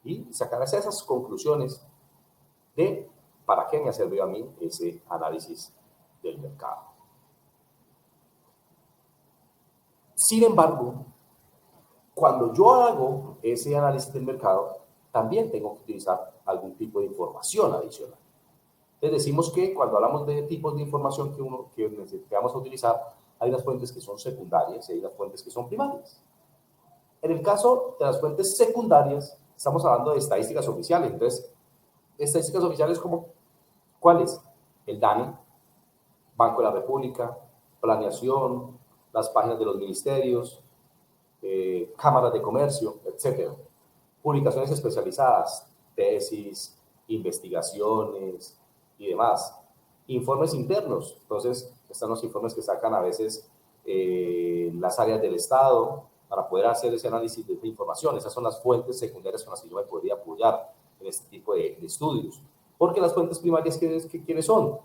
y sacar esas conclusiones de para qué me ha servido a mí ese análisis del mercado. Sin embargo, cuando yo hago ese análisis del mercado, también tengo que utilizar algún tipo de información adicional. Entonces decimos que cuando hablamos de tipos de información que vamos a utilizar, hay unas fuentes que son secundarias y hay unas fuentes que son primarias. En el caso de las fuentes secundarias, estamos hablando de estadísticas oficiales. Entonces, estadísticas oficiales como, ¿cuáles? El DANE, Banco de la República, Planeación, las páginas de los ministerios, cámaras de comercio, etc. Publicaciones especializadas, tesis, investigaciones y demás. Informes internos. Entonces, están los informes que sacan a veces las áreas del Estado, para poder hacer ese análisis de información. Esas son las fuentes secundarias con las que yo me podría apoyar en este tipo de estudios. Porque las fuentes primarias, ¿quiénes son?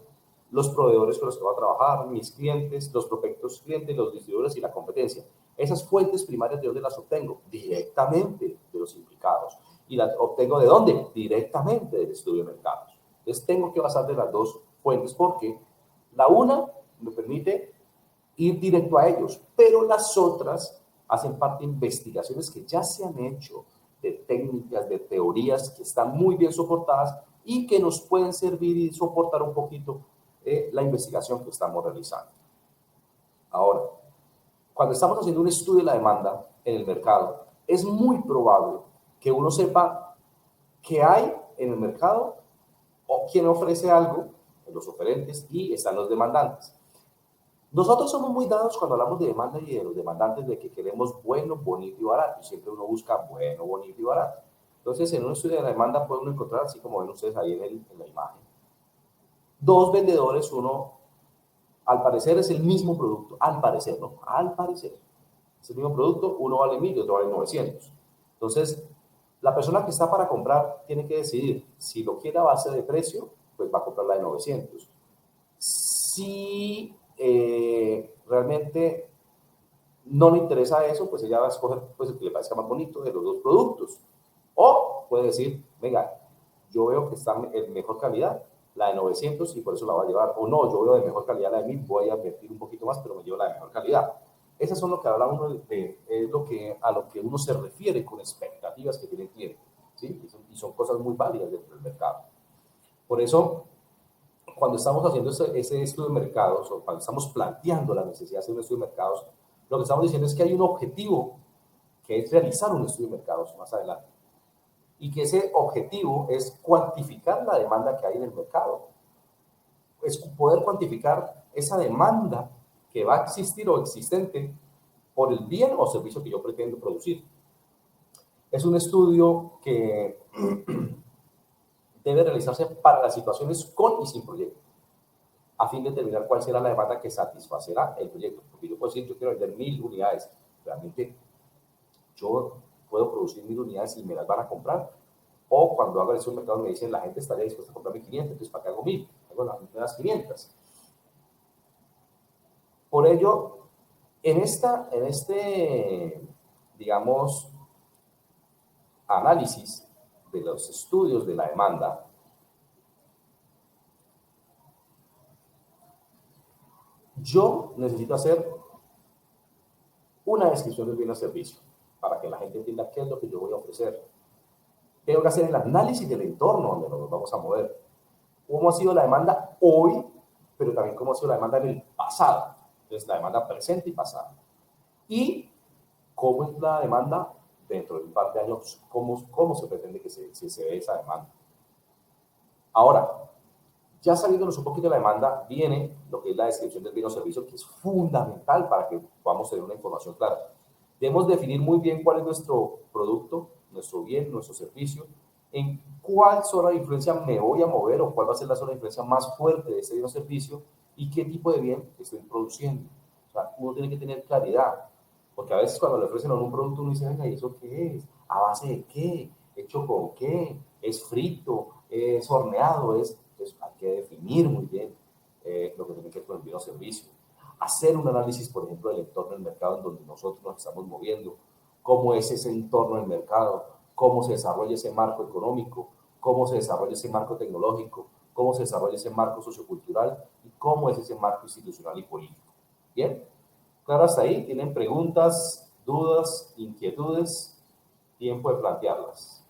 Los proveedores con los que voy a trabajar, mis clientes, los prospectos clientes, los distribuidores y la competencia. Esas fuentes primarias, ¿de dónde las obtengo? Directamente de los implicados. ¿Y las obtengo de dónde? Directamente del estudio de mercados. Entonces, tengo que basar de las dos fuentes porque la una me permite ir directo a ellos, pero las otras hacen parte de investigaciones que ya se han hecho, de técnicas, de teorías que están muy bien soportadas y que nos pueden servir y soportar un poquito la investigación que estamos realizando. Ahora, cuando estamos haciendo un estudio de la demanda en el mercado, es muy probable que uno sepa qué hay en el mercado o quién ofrece algo, los oferentes, y están los demandantes. Nosotros somos muy dados cuando hablamos de demanda y de los demandantes de que queremos bueno, bonito y barato. Y siempre uno busca bueno, bonito y barato. Entonces, en un estudio de la demanda puede uno encontrar, así como ven ustedes ahí en la imagen, dos vendedores, uno, al parecer es el mismo producto. Al parecer, no, al parecer. Es el mismo producto, uno vale 1.000 y otro vale 900. Entonces, la persona que está para comprar tiene que decidir si lo quiere a base de precio, pues va a comprar la de 900. Si realmente no le interesa eso, pues ella va a escoger pues, el que le parezca más bonito de los dos productos. O puede decir, venga, yo veo que está en mejor calidad la de 900 y por eso la voy a llevar. O no, yo veo de mejor calidad la de 1.000, voy a invertir un poquito más, pero me llevo la de mejor calidad. Esas son lo que habla uno a lo que uno se refiere con expectativas que tiene el cliente, ¿sí? Y son cosas muy válidas dentro del mercado. Por eso, cuando estamos haciendo ese estudio de mercados o cuando estamos planteando la necesidad de hacer un estudio de mercados, lo que estamos diciendo es que hay un objetivo que es realizar un estudio de mercados más adelante y que ese objetivo es cuantificar la demanda que hay en el mercado, es poder cuantificar esa demanda que va a existir o existente por el bien o servicio que yo pretendo producir. Es un estudio que debe realizarse para las situaciones con y sin proyecto, a fin de determinar cuál será la demanda que satisfacerá el proyecto. Porque yo puedo decir, yo quiero vender 1000 unidades. Realmente yo puedo producir 1000 unidades y me las van a comprar. O cuando hago el mercado me dicen, la gente estaría dispuesta a comprarme 500, entonces ¿para qué hago 1000? Hago las 500. Por ello, en este, digamos, análisis de los estudios de la demanda, yo necesito hacer una descripción del bien o servicio para que la gente entienda qué es lo que yo voy a ofrecer. Tengo que hacer el análisis del entorno donde nos vamos a mover. Cómo ha sido la demanda hoy, pero también cómo ha sido la demanda en el pasado. Entonces, la demanda presente y pasada. Y cómo es la demanda dentro de un par de años, cómo se pretende que se dé esa demanda. Ahora, ya sabiéndonos un poquito de la demanda, viene lo que es la descripción del bien o servicio, que es fundamental para que podamos tener una información clara. Debemos definir muy bien cuál es nuestro producto, nuestro bien, nuestro servicio, en cuál zona de influencia me voy a mover o cuál va a ser la zona de influencia más fuerte de ese bien o servicio y qué tipo de bien estoy produciendo. O sea, uno tiene que tener claridad, porque a veces cuando le ofrecen a un producto uno dice, venga, ¿y eso qué es? ¿A base de qué? ¿Hecho con qué? ¿Es frito? ¿Es horneado? Entonces hay que definir muy bien lo que tiene que ver con el bien o servicio. Hacer un análisis, por ejemplo, del entorno del mercado en donde nosotros nos estamos moviendo, cómo es ese entorno del mercado, cómo se desarrolla ese marco económico, cómo se desarrolla ese marco tecnológico, cómo se desarrolla ese marco sociocultural y cómo es ese marco institucional y político. ¿Bien? Claro, hasta ahí. ¿Tienen preguntas, dudas, inquietudes? Tiempo de plantearlas.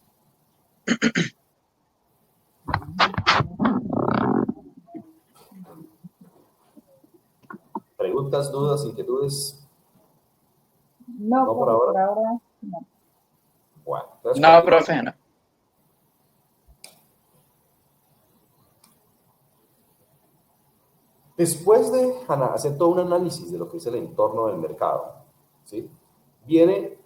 ¿Preguntas, dudas, inquietudes?
No, por ahora no.
Bueno, entonces,
no, profe, no.
Después de hacer todo un análisis de lo que es el entorno del mercado, ¿sí? Viene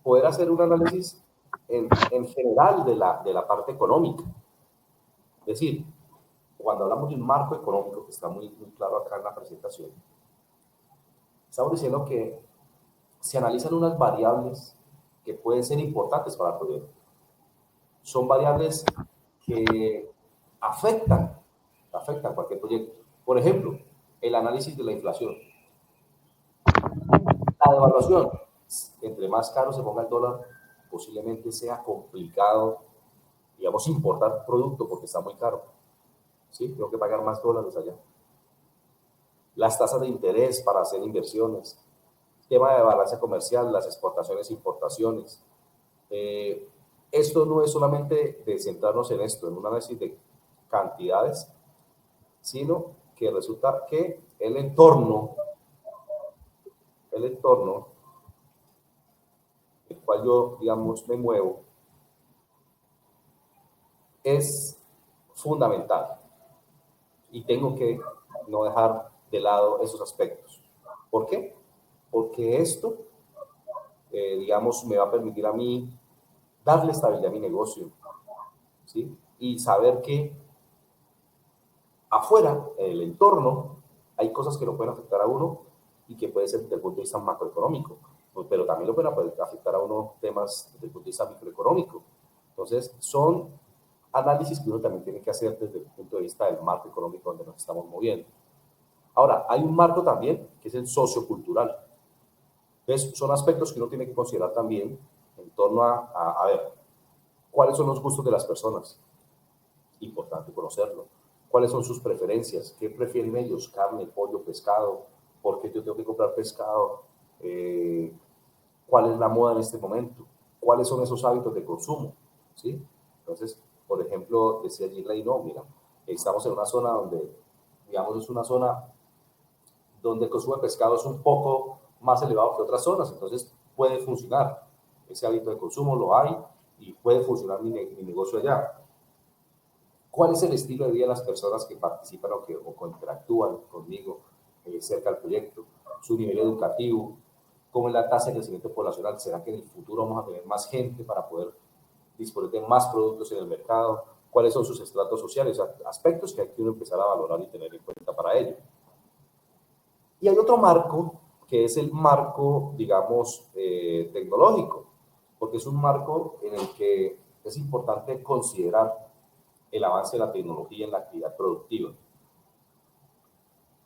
poder hacer un análisis en general de la parte económica. Es decir, cuando hablamos de un marco económico, que está muy claro acá en la presentación, estamos diciendo que se analizan unas variables que pueden ser importantes para el proyecto. Son variables que afectan cualquier proyecto. Por ejemplo, el análisis de la inflación. La devaluación. Entre más caro se ponga el dólar, posiblemente sea complicado, digamos, importar producto porque está muy caro. ¿Sí? Tengo que pagar más dólares allá. Las tasas de interés para hacer inversiones. Tema de balanza comercial, las exportaciones e importaciones. Esto no es solamente de centrarnos en esto, en un análisis de cantidades, sino que resulta que el entorno el cual yo, digamos, me muevo, es fundamental y tengo que no dejar de lado esos aspectos. ¿Por qué? Porque esto, digamos, me va a permitir a mí darle estabilidad a mi negocio, ¿sí? Y saber que afuera, en el entorno, hay cosas que lo pueden afectar a uno y que puede ser desde el punto de vista macroeconómico, pero también lo pueden afectar a uno temas desde el punto de vista microeconómico. Entonces, son análisis que uno también tiene que hacer desde el punto de vista del marco económico donde nos estamos moviendo. Ahora, hay un marco también que es el sociocultural. Entonces, son aspectos que uno tiene que considerar también en torno a ver, ¿cuáles son los gustos de las personas? Importante conocerlo. ¿Cuáles son sus preferencias? ¿Qué prefieren ellos? ¿Carne, pollo, pescado? ¿Por qué yo tengo que comprar pescado? ¿Cuál es la moda en este momento? ¿Cuáles son esos hábitos de consumo? ¿Sí? Entonces, por ejemplo, decía G-Ray, no, mira, estamos en una zona donde, digamos, es una zona donde el consumo de pescado es un poco más elevado que otras zonas, entonces puede funcionar. Ese hábito de consumo lo hay y puede funcionar mi negocio allá. ¿Cuál es el estilo de vida de las personas que participan o interactúan conmigo cerca del proyecto? Su nivel educativo, cómo es la tasa de crecimiento poblacional, será que en el futuro vamos a tener más gente para poder disponer de más productos en el mercado, cuáles son sus estratos sociales, aspectos que hay que uno empezar a valorar y tener en cuenta para ello. Y hay otro marco, que es el marco, digamos, tecnológico, porque es un marco en el que es importante considerar el avance de la tecnología en la actividad productiva.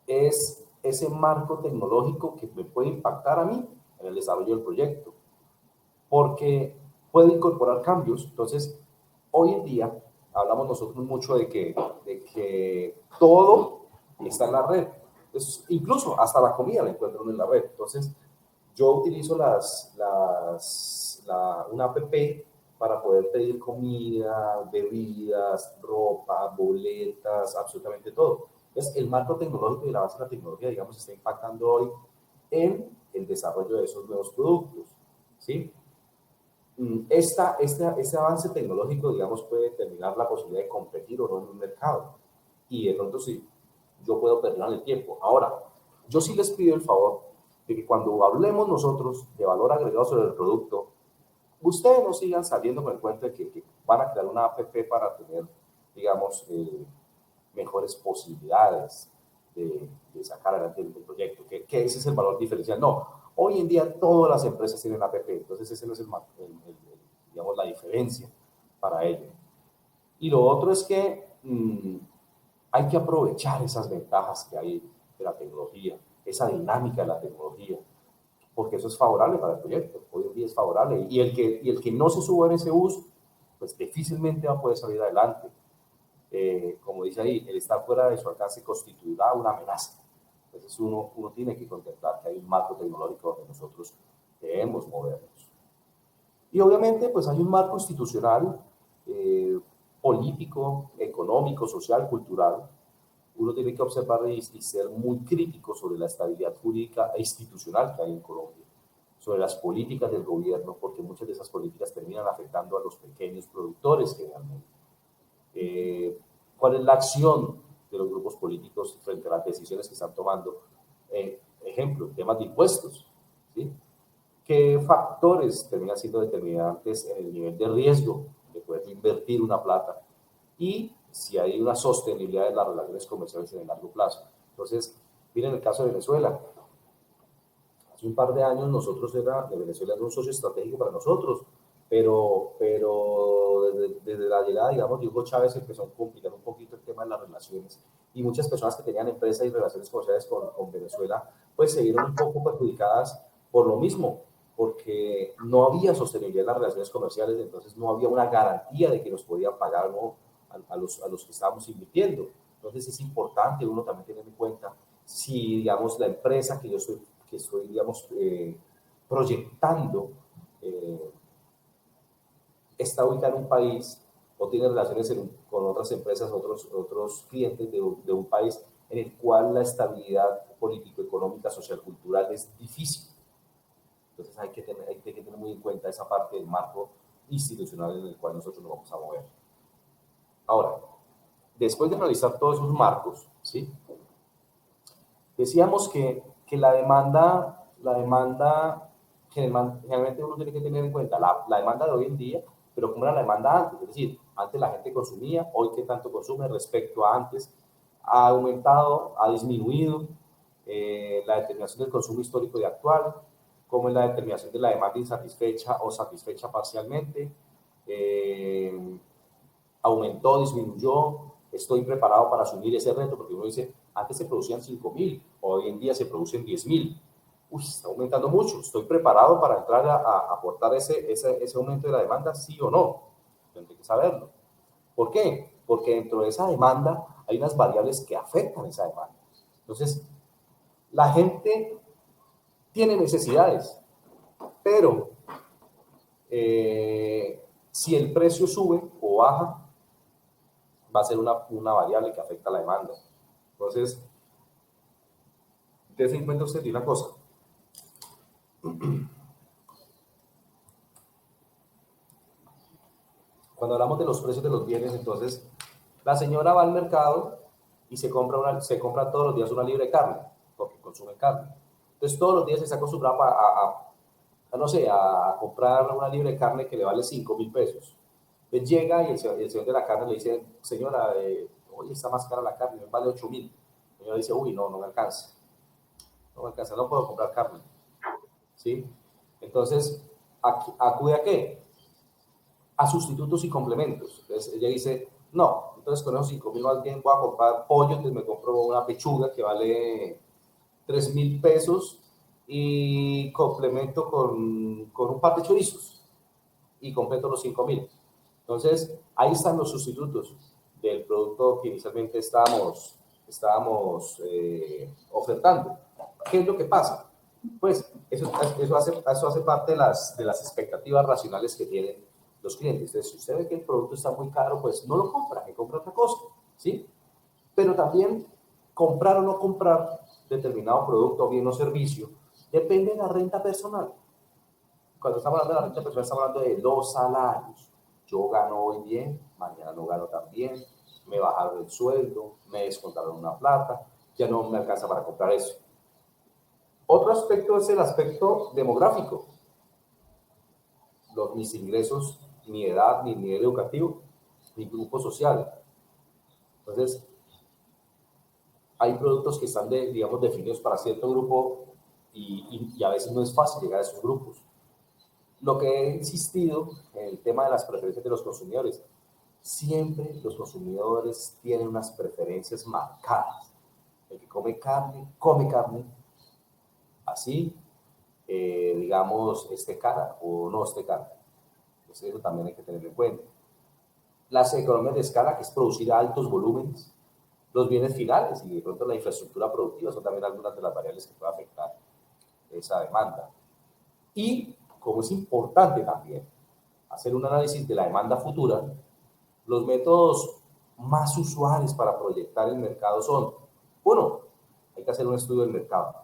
Es ese marco tecnológico que me puede impactar a mí en el desarrollo del proyecto, porque puede incorporar cambios. Entonces, hoy en día hablamos nosotros mucho de que todo está en la red. Entonces, incluso hasta la comida la encuentro en la red. Entonces, yo utilizo una app para poder pedir comida, bebidas, ropa, boletas, absolutamente todo. Entonces, el marco tecnológico y la base de la tecnología, digamos, está impactando hoy en el desarrollo de esos nuevos productos, ¿sí? Este avance tecnológico, digamos, puede determinar la posibilidad de competir o no en un mercado. Y de pronto sí, yo puedo perder el tiempo. Ahora, yo sí les pido el favor de que cuando hablemos nosotros de valor agregado sobre el producto, ustedes no sigan saliendo con el cuento de que van a crear una app para tener, digamos, mejores posibilidades de sacar adelante el proyecto, que ese es el valor diferencial. No, hoy en día todas las empresas tienen app, entonces ese no es digamos, la diferencia para ello. Y lo otro es que hay que aprovechar esas ventajas que hay de la tecnología, esa dinámica de la tecnología, porque eso es favorable para el proyecto. Hoy en día es favorable. Y el que no se suba en ese bus, pues difícilmente va a poder salir adelante. Como dice ahí, el estar fuera de su alcance constituirá una amenaza. Entonces uno tiene que contemplar que hay un marco tecnológico donde nosotros debemos movernos. Y obviamente pues hay un marco institucional, político, económico, social, cultural. Uno tiene que observar y ser muy crítico sobre la estabilidad jurídica e institucional que hay en Colombia, sobre las políticas del gobierno, porque muchas de esas políticas terminan afectando a los pequeños productores generalmente. ¿Cuál es la acción de los grupos políticos frente a las decisiones que están tomando? Ejemplo, temas de impuestos, ¿sí? ¿Qué factores terminan siendo determinantes en el nivel de riesgo de poder invertir una plata? Y si hay una sostenibilidad de las relaciones comerciales en el largo plazo. Entonces, miren el caso de Venezuela. Hace un par de años Venezuela era un socio estratégico para nosotros, pero desde la llegada, digamos, de Hugo Chávez empezó a complicar un poquito el tema de las relaciones y muchas personas que tenían empresas y relaciones comerciales con Venezuela, pues se vieron un poco perjudicadas por lo mismo, porque no había sostenibilidad en las relaciones comerciales, entonces no había una garantía de que nos podían pagar, ¿no?, a los que estábamos invirtiendo. Entonces es importante uno también tener en cuenta si, digamos, la empresa que estoy digamos, proyectando está ubicada en un país o tiene relaciones con otras empresas, otros clientes de un país en el cual la estabilidad político, económica, social, cultural es difícil. Entonces hay que tener muy en cuenta esa parte del marco institucional en el cual nosotros nos vamos a mover. Ahora, después de analizar todos esos marcos, ¿sí?, decíamos que la demanda generalmente uno tiene que tener en cuenta la demanda de hoy en día, pero cómo era la demanda antes. Es decir, antes la gente consumía, hoy qué tanto consume respecto a antes, ha aumentado, ha disminuido, la determinación del consumo histórico y actual, cómo es la determinación de la demanda insatisfecha o satisfecha parcialmente, aumentó, disminuyó, estoy preparado para asumir ese reto, porque uno dice, antes se producían 5.000, hoy en día se producen 10.000. Uy, está aumentando mucho, ¿estoy preparado para entrar a aportar ese aumento de la demanda, sí o no? Tendré que saberlo. ¿Por qué? Porque dentro de esa demanda hay unas variables que afectan esa demanda. Entonces, la gente tiene necesidades, pero si el precio sube o baja, va a ser una variable que afecta a la demanda. Entonces, ten en cuenta usted de una cosa. Cuando hablamos de los precios de los bienes, entonces, la señora va al mercado y se compra todos los días una libra de carne, porque consume carne. Entonces todos los días se está acostumbrado no sé, a comprar una libra de carne que le vale 5.000 pesos. Entonces llega y el señor de la carne le dice, señora, hoy está más cara la carne, me vale 8.000. La señora dice, uy, no me alcanza. No me alcanza, no puedo comprar carne. ¿Sí? Entonces, ¿acude a qué? A sustitutos y complementos. Entonces ella dice, no, entonces con esos 5.000 más bien voy a comprar pollo, entonces me compro una pechuga que vale 3.000 pesos y complemento con un par de chorizos y completo los 5.000. Entonces, ahí están los sustitutos del producto que inicialmente estábamos ofertando. ¿Qué es lo que pasa? Pues eso hace parte de las expectativas racionales que tienen los clientes. Entonces, si usted ve que el producto está muy caro, pues no lo compra, que compra otra cosa, ¿sí? Pero también comprar o no comprar determinado producto, bien o servicio, depende de la renta personal. Cuando estamos hablando de la renta personal, estamos hablando de 2 salarios. Yo gano hoy bien, mañana no gano tan bien, me bajaron el sueldo, me descontaron una plata, ya no me alcanza para comprar eso. Otro aspecto es el aspecto demográfico. Mis ingresos, mi edad, mi nivel educativo, mi grupo social. Entonces, hay productos que están, digamos, definidos para cierto grupo y a veces no es fácil llegar a esos grupos. Lo que he insistido en el tema de las preferencias de los consumidores, siempre los consumidores tienen unas preferencias marcadas. El que come carne, así, digamos, esté cara o no esté cara. Entonces, eso también hay que tenerlo en cuenta. Las economías de escala, que es producir a altos volúmenes, los bienes finales y de pronto la infraestructura productiva son también algunas de las variables que pueden afectar esa demanda. Y, como es importante también hacer un análisis de la demanda futura, los métodos más usuales para proyectar el mercado son, uno, hay que hacer un estudio del mercado,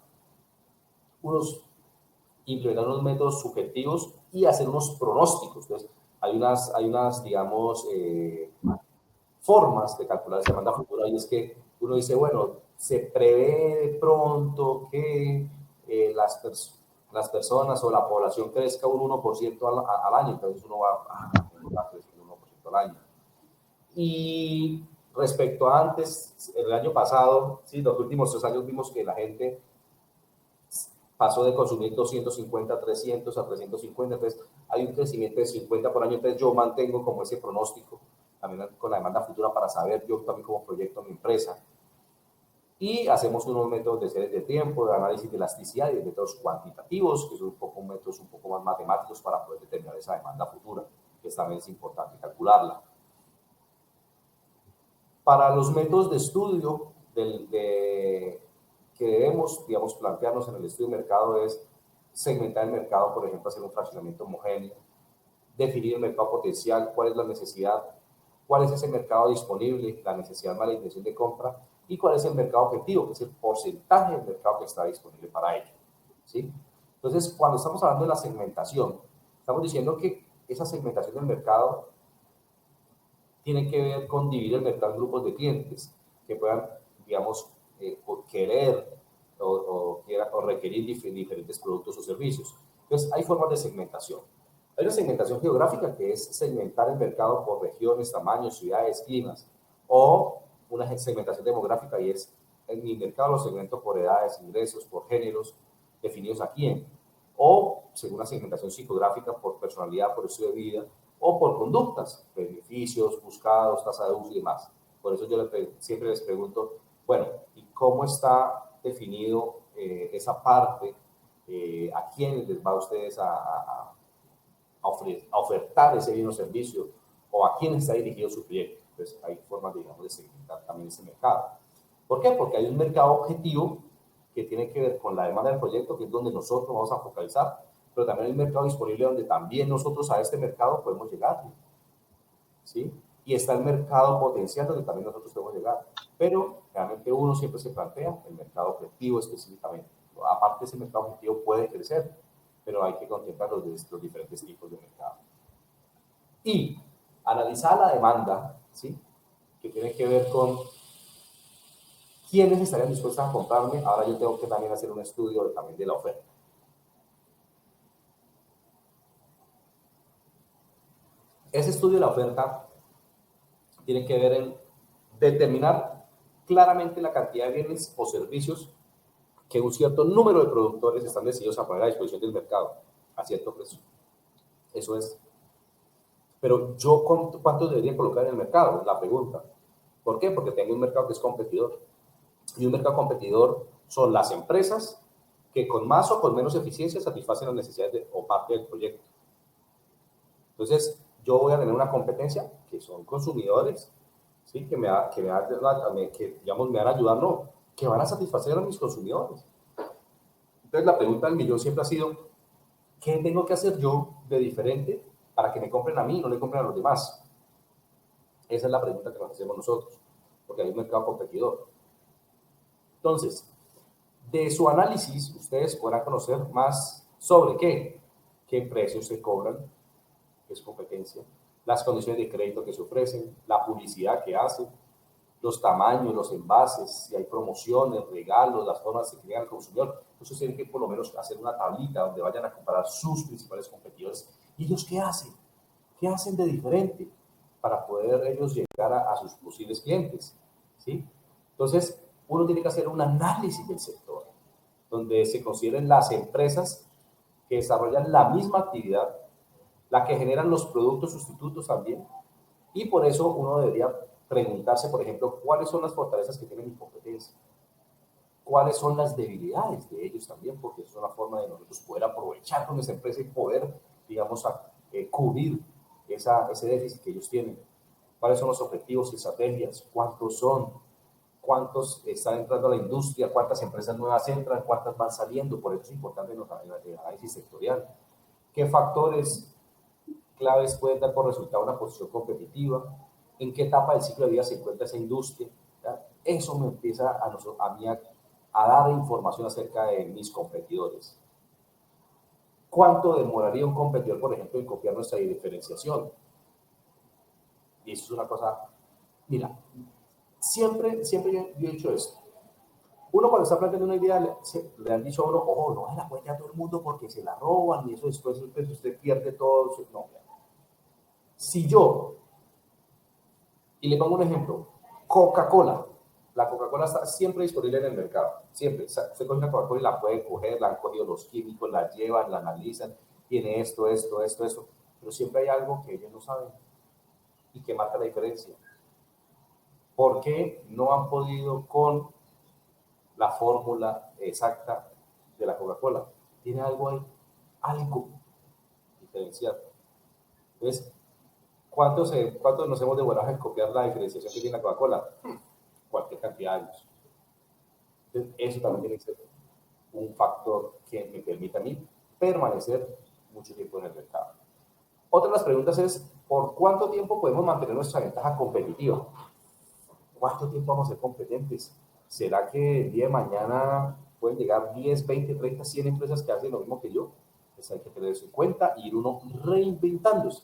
implementar unos métodos subjetivos y hacer unos pronósticos. Entonces, hay unas digamos, formas de calcular esa demanda futura, y es que uno dice, bueno, se prevé de pronto que las personas o la población crezca un 1% al año, entonces uno va creciendo un 1% al año. Y respecto a antes, el año pasado, sí, los últimos 3 años vimos que la gente pasó de consumir 250 a 300 a 350, entonces hay un crecimiento de 50 por año, entonces yo mantengo como ese pronóstico también con la demanda futura para saber yo también cómo proyecto mi empresa. Y hacemos unos métodos de series de tiempo, de análisis de elasticidad y de métodos cuantitativos, que son métodos un poco más matemáticos para poder determinar esa demanda futura, que también es importante calcularla. Para los métodos de estudio que debemos, digamos, plantearnos en el estudio de mercado es segmentar el mercado, por ejemplo, hacer un fraccionamiento homogéneo, definir el mercado potencial, cuál es la necesidad, cuál es ese mercado disponible, la necesidad más la intención de compra, y cuál es el mercado objetivo, que es el porcentaje del mercado que está disponible para ello, ¿sí? Entonces, cuando estamos hablando de la segmentación, estamos diciendo que esa segmentación del mercado tiene que ver con dividir el mercado en grupos de clientes que puedan, digamos, querer o requerir diferentes productos o servicios. Entonces, hay formas de segmentación. Hay una segmentación geográfica, que es segmentar el mercado por regiones, tamaños, ciudades, climas, o una segmentación demográfica, y es en mi mercado lo segmento por edades, ingresos, por géneros definidos aquí, o según una segmentación psicográfica por personalidad, por estilo de vida, o por conductas, beneficios, buscados, tasa de uso y demás. Por eso yo siempre les pregunto, bueno, ¿y cómo está definido esa parte? ¿A quiénes les va a ustedes a ofertar ese bien o servicio? ¿O a quién está dirigido su proyecto? Entonces, hay formas, digamos, de segmentar también ese mercado. ¿Por qué? Porque hay un mercado objetivo que tiene que ver con la demanda del proyecto, que es donde nosotros vamos a focalizar, pero también hay un mercado disponible donde también nosotros a este mercado podemos llegar, ¿sí? Y está el mercado potencial donde también nosotros podemos llegar. Pero realmente uno siempre se plantea el mercado objetivo específicamente. Aparte, ese mercado objetivo puede crecer, pero hay que contemplar los diferentes tipos de mercado. Y analizar la demanda, ¿sí? Que tiene que ver con ¿quiénes estarían dispuestos a comprarme? Ahora yo tengo que también hacer un estudio también de la oferta. Ese estudio de la oferta tiene que ver en determinar claramente la cantidad de bienes o servicios que un cierto número de productores están decididos a poner a disposición del mercado a cierto precio. Eso es. Pero yo, ¿cuántos debería colocar en el mercado? La pregunta. ¿Por qué? Porque tengo un mercado que es competidor. Y un mercado competidor son las empresas que con más o con menos eficiencia satisfacen las necesidades o parte del proyecto. Entonces, yo voy a tener una competencia que son consumidores, ¿sí? que me van a ayudar, no, que van a satisfacer a mis consumidores. Entonces, la pregunta del millón siempre ha sido, ¿qué tengo que hacer yo de diferente para que me compren a mí y no le compren a los demás? Esa es la pregunta que nos hacemos nosotros, porque hay un mercado competidor. Entonces, de su análisis, ustedes podrán conocer más sobre qué precios se cobran, que es competencia, las condiciones de crédito que se ofrecen, la publicidad que hacen, los tamaños, los envases, si hay promociones, regalos, las formas que llegan al consumidor. Entonces tienen que por lo menos hacer una tablita donde vayan a comparar sus principales competidores. ¿Y ellos qué hacen? ¿Qué hacen de diferente para poder ellos llegar a sus posibles clientes? ¿Sí? Entonces, uno tiene que hacer un análisis del sector, donde se consideren las empresas que desarrollan la misma actividad, la que generan los productos sustitutos también, y por eso uno debería preguntarse, por ejemplo, cuáles son las fortalezas que tiene mi competencia, cuáles son las debilidades de ellos también, porque es una forma de nosotros poder aprovechar con esa empresa y poder, digamos, cubrir ese déficit que ellos tienen. ¿Cuáles son los objetivos y estrategias? ¿Cuántos son? ¿Cuántos están entrando a la industria? ¿Cuántas empresas nuevas entran? ¿Cuántas van saliendo? Por eso es importante el análisis sectorial. ¿Qué factores claves pueden dar por resultado una posición competitiva? ¿En qué etapa del ciclo de vida se encuentra esa industria? ¿Ya? Eso me empieza a mí a dar información acerca de mis competidores. ¿Cuánto demoraría un competidor, por ejemplo, en copiar nuestra diferenciación? Y eso es una cosa, mira, siempre yo he dicho esto. Uno cuando está planteando una idea le han dicho a uno, oh, no se la cuente a todo el mundo porque se la roban y eso después usted pierde todo. No, si yo, y le pongo un ejemplo, Coca-Cola, la Coca-Cola está siempre disponible en el mercado, siempre. Usted coge una Coca-Cola y la puede coger, la han cogido los químicos, la llevan, la analizan, tiene esto, pero siempre hay algo que ellos no saben y que marca la diferencia. ¿Por qué no han podido con la fórmula exacta de la Coca-Cola? Tiene algo ahí, algo diferencial. Entonces, ¿cuántos nos hemos demorado en copiar la diferenciación que tiene la Coca-Cola? Cualquier cantidad de años. Entonces, eso también tiene que ser un factor que me permita a mí permanecer mucho tiempo en el mercado. Otra de las preguntas es, ¿por cuánto tiempo podemos mantener nuestra ventaja competitiva? ¿Cuánto tiempo vamos a ser competentes? ¿Será que el día de mañana pueden llegar 10, 20, 30, 100 empresas que hacen lo mismo que yo? Pues hay que tener eso en cuenta y ir uno reinventándose.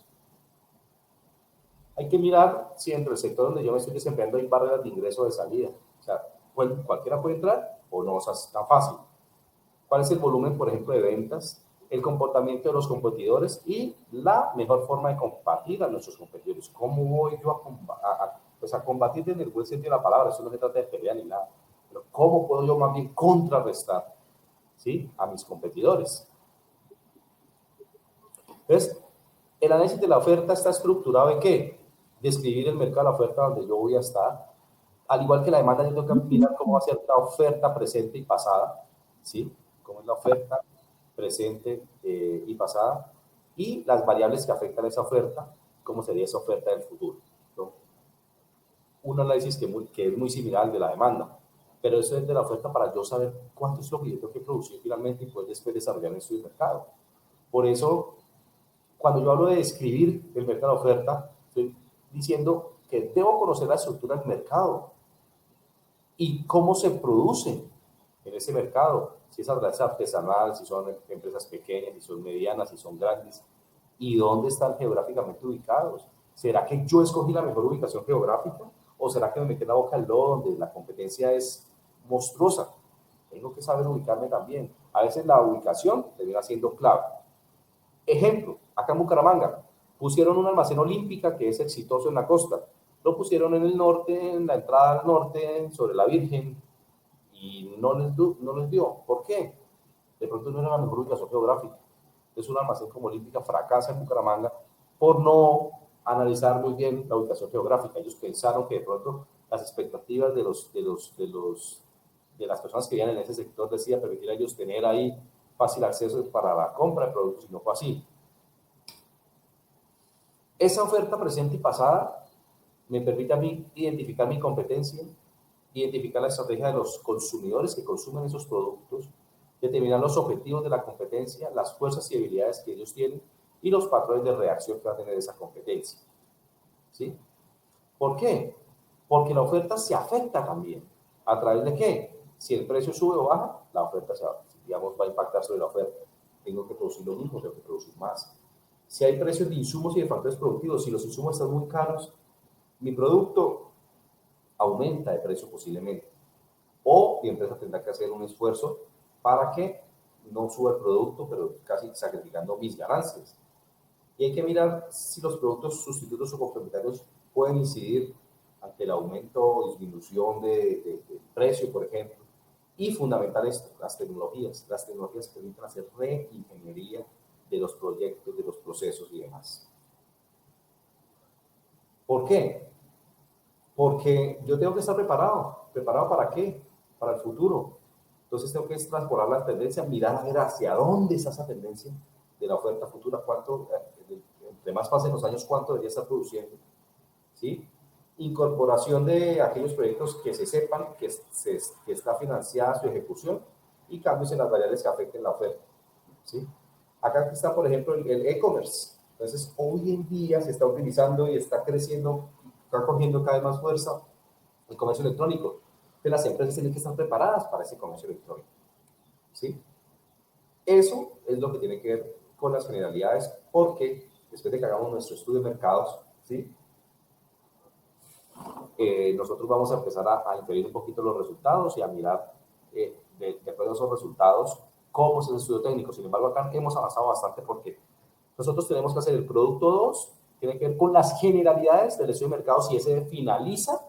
Hay que mirar si dentro del sector donde yo me estoy desempeñando hay barreras de ingreso o de salida. O sea, cualquiera puede entrar o no, o sea, es tan fácil. ¿Cuál es el volumen, por ejemplo, de ventas? El comportamiento de los competidores y la mejor forma de combatir a nuestros competidores. ¿Cómo voy yo a combatir en el buen sentido de la palabra? Eso no se trata de pelear ni nada. Pero ¿cómo puedo yo más bien contrarrestar, ¿sí?, a mis competidores? Entonces, el análisis de la oferta está estructurado en ¿qué? Describir el mercado de la oferta donde yo voy a estar. Al igual que la demanda, yo tengo que mirar cómo va a ser la oferta presente y pasada, ¿sí? Cómo es la oferta presente y pasada, y las variables que afectan a esa oferta, cómo sería esa oferta del futuro, ¿no? Un análisis que es muy similar al de la demanda, pero eso es de la oferta para yo saber cuánto es lo que yo tengo que producir finalmente y poder después desarrollar en su mercado. Por eso, cuando yo hablo de describir el mercado de oferta, estoy diciendo que debo conocer la estructura del mercado y cómo se produce en ese mercado, si es artesanal, si son empresas pequeñas, si son medianas, si son grandes, y dónde están geográficamente ubicados. ¿Será que yo escogí la mejor ubicación geográfica? ¿O será que me metí en la boca del lobo donde la competencia es monstruosa. Tengo que saber ubicarme también. A veces la ubicación termina siendo clave. Ejemplo, acá en Bucaramanga, pusieron un almacén Olímpica que es exitoso en la costa. Lo pusieron en el norte, en la entrada al norte, sobre la Virgen, y no les dio. ¿Por qué? De pronto no era la mejor ubicación geográfica. Es un almacén como Olímpica fracasa en Bucaramanga por no analizar muy bien la ubicación geográfica. Ellos pensaron que de pronto las expectativas de las personas que vivían en ese sector decía permitir a ellos tener ahí fácil acceso para la compra de productos, y no fue así. Esa oferta presente y pasada me permite a mí identificar mi competencia, identificar la estrategia de los consumidores que consumen esos productos, determinar los objetivos de la competencia, las fuerzas y debilidades que ellos tienen y los patrones de reacción que va a tener esa competencia. ¿Sí? ¿Por qué? Porque la oferta se afecta también. ¿A través de qué? Si el precio sube o baja, la oferta va a impactar sobre la oferta. Tengo que producir lo mismo, tengo que producir más. Si hay precios de insumos y de factores productivos, si los insumos están muy caros, mi producto aumenta de precio posiblemente. O mi empresa tendrá que hacer un esfuerzo para que no suba el producto, pero casi sacrificando mis ganancias. Y hay que mirar si los productos sustitutos o complementarios pueden incidir ante el aumento o disminución de precio, por ejemplo. Y fundamental esto, las tecnologías permiten hacer reingeniería de los proyectos, de los procesos y demás. ¿Por qué? Porque yo tengo que estar preparado. ¿Preparado para qué? Para el futuro. Entonces tengo que transformar la tendencia, mirar a ver hacia dónde está esa tendencia de la oferta futura, cuánto, entre más pasen los años, cuánto debería estar produciendo. ¿Sí? Incorporación de aquellos proyectos que se sepan que está financiada su ejecución y cambios en las variables que afecten la oferta. ¿Sí? Acá está, por ejemplo, el e-commerce. Entonces, hoy en día se está utilizando y está creciendo, está cogiendo cada vez más fuerza el comercio electrónico. Entonces, las empresas tienen que estar preparadas para ese comercio electrónico. ¿Sí? Eso es lo que tiene que ver con las generalidades, porque después de que hagamos nuestro estudio de mercados, ¿sí? Nosotros vamos a empezar a inferir un poquito los resultados y a mirar de acuerdo a esos resultados cómo es el estudio técnico. Sin embargo, acá hemos avanzado bastante porque nosotros tenemos que hacer el producto 2, tiene que ver con las generalidades del estudio de mercados y ese finaliza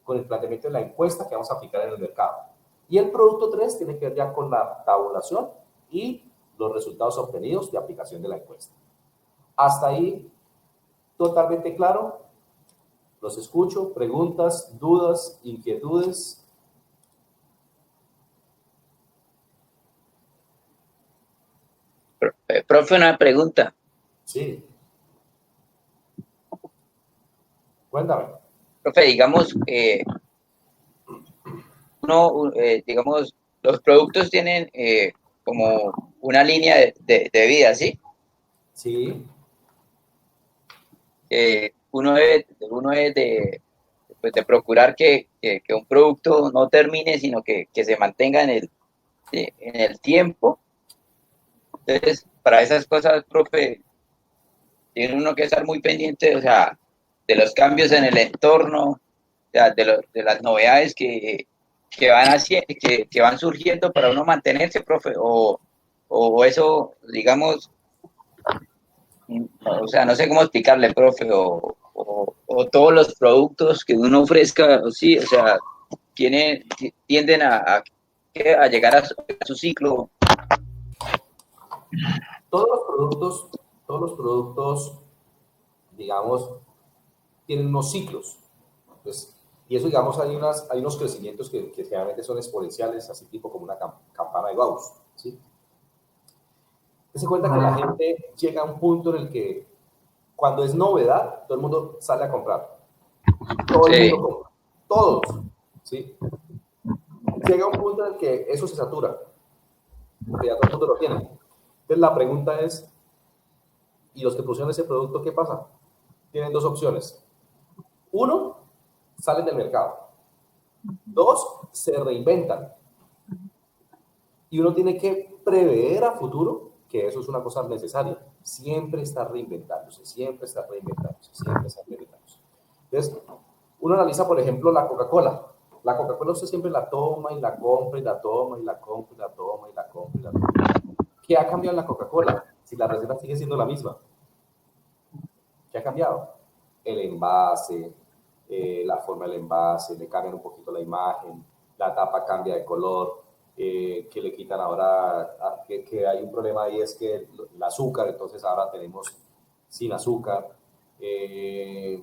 con el planteamiento de la encuesta que vamos a aplicar en el mercado. Y el producto 3 tiene que ver ya con la tabulación y los resultados obtenidos de aplicación de la encuesta. Hasta ahí, totalmente claro. Los escucho. Preguntas, dudas, inquietudes.
Profe, una pregunta.
Sí. Cuéntame.
Profe, digamos, digamos, los productos tienen como una línea de vida, ¿sí?
Sí.
Uno es de procurar que un producto no termine, sino que se mantenga en el tiempo. Entonces, para esas cosas, profe, tiene uno que estar muy pendiente, o sea, de los cambios en el entorno, o sea, de las novedades que van surgiendo para uno mantenerse, profe, o eso, digamos, o sea, no sé cómo explicarle, profe, o todos los productos que uno ofrezca, sí, o sea, tienden a llegar a su ciclo.
Todos los productos, digamos, tienen unos ciclos. Entonces, y eso, digamos, hay unos crecimientos que generalmente son exponenciales, así tipo como una campana de Gauss, ¿sí? Se cuenta que la gente llega a un punto en el que cuando es novedad, todo el mundo sale a comprar. Todo el mundo compra. Todos, ¿sí? Llega a un punto en el que eso se satura, porque ya todo el mundo lo tiene. Entonces la pregunta es, ¿y los que producen ese producto qué pasa? Tienen dos opciones. Uno, salen del mercado. Dos, se reinventan. Y uno tiene que prever a futuro que eso es una cosa necesaria. Siempre está reinventándose, siempre está reinventándose, siempre está reinventándose. Entonces, uno analiza, por ejemplo, la Coca-Cola. La Coca-Cola usted siempre la toma y la compra y la toma y la compra y la toma y la compra y la toma. ¿Qué ha cambiado en la Coca-Cola? Si la receta sigue siendo la misma. ¿Qué ha cambiado? El envase, la forma del envase, le cambian un poquito la imagen, la tapa cambia de color, que le quitan ahora, que hay un problema ahí, es que el azúcar, entonces ahora tenemos sin azúcar, que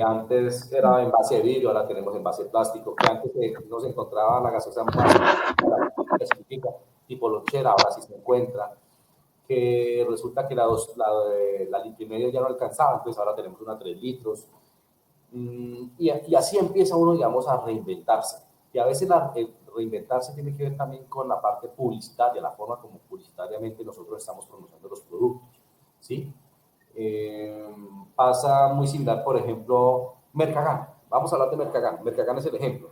antes era envase de vidrio, ahora tenemos envase de plástico, que antes no se encontraba la gaseosa más tipo lonchera, ahora sí se encuentra, que resulta que la litro y medio ya no alcanzaba, entonces ahora tenemos una 3 litros, y así empieza uno, digamos, a reinventarse. Y a veces reinventarse tiene que ver también con la parte publicitaria, la forma como publicitariamente nosotros estamos promocionando los productos, ¿sí? Pasa muy similar, por ejemplo, Mercagán. Vamos a hablar de Mercagán. Mercagán es el ejemplo.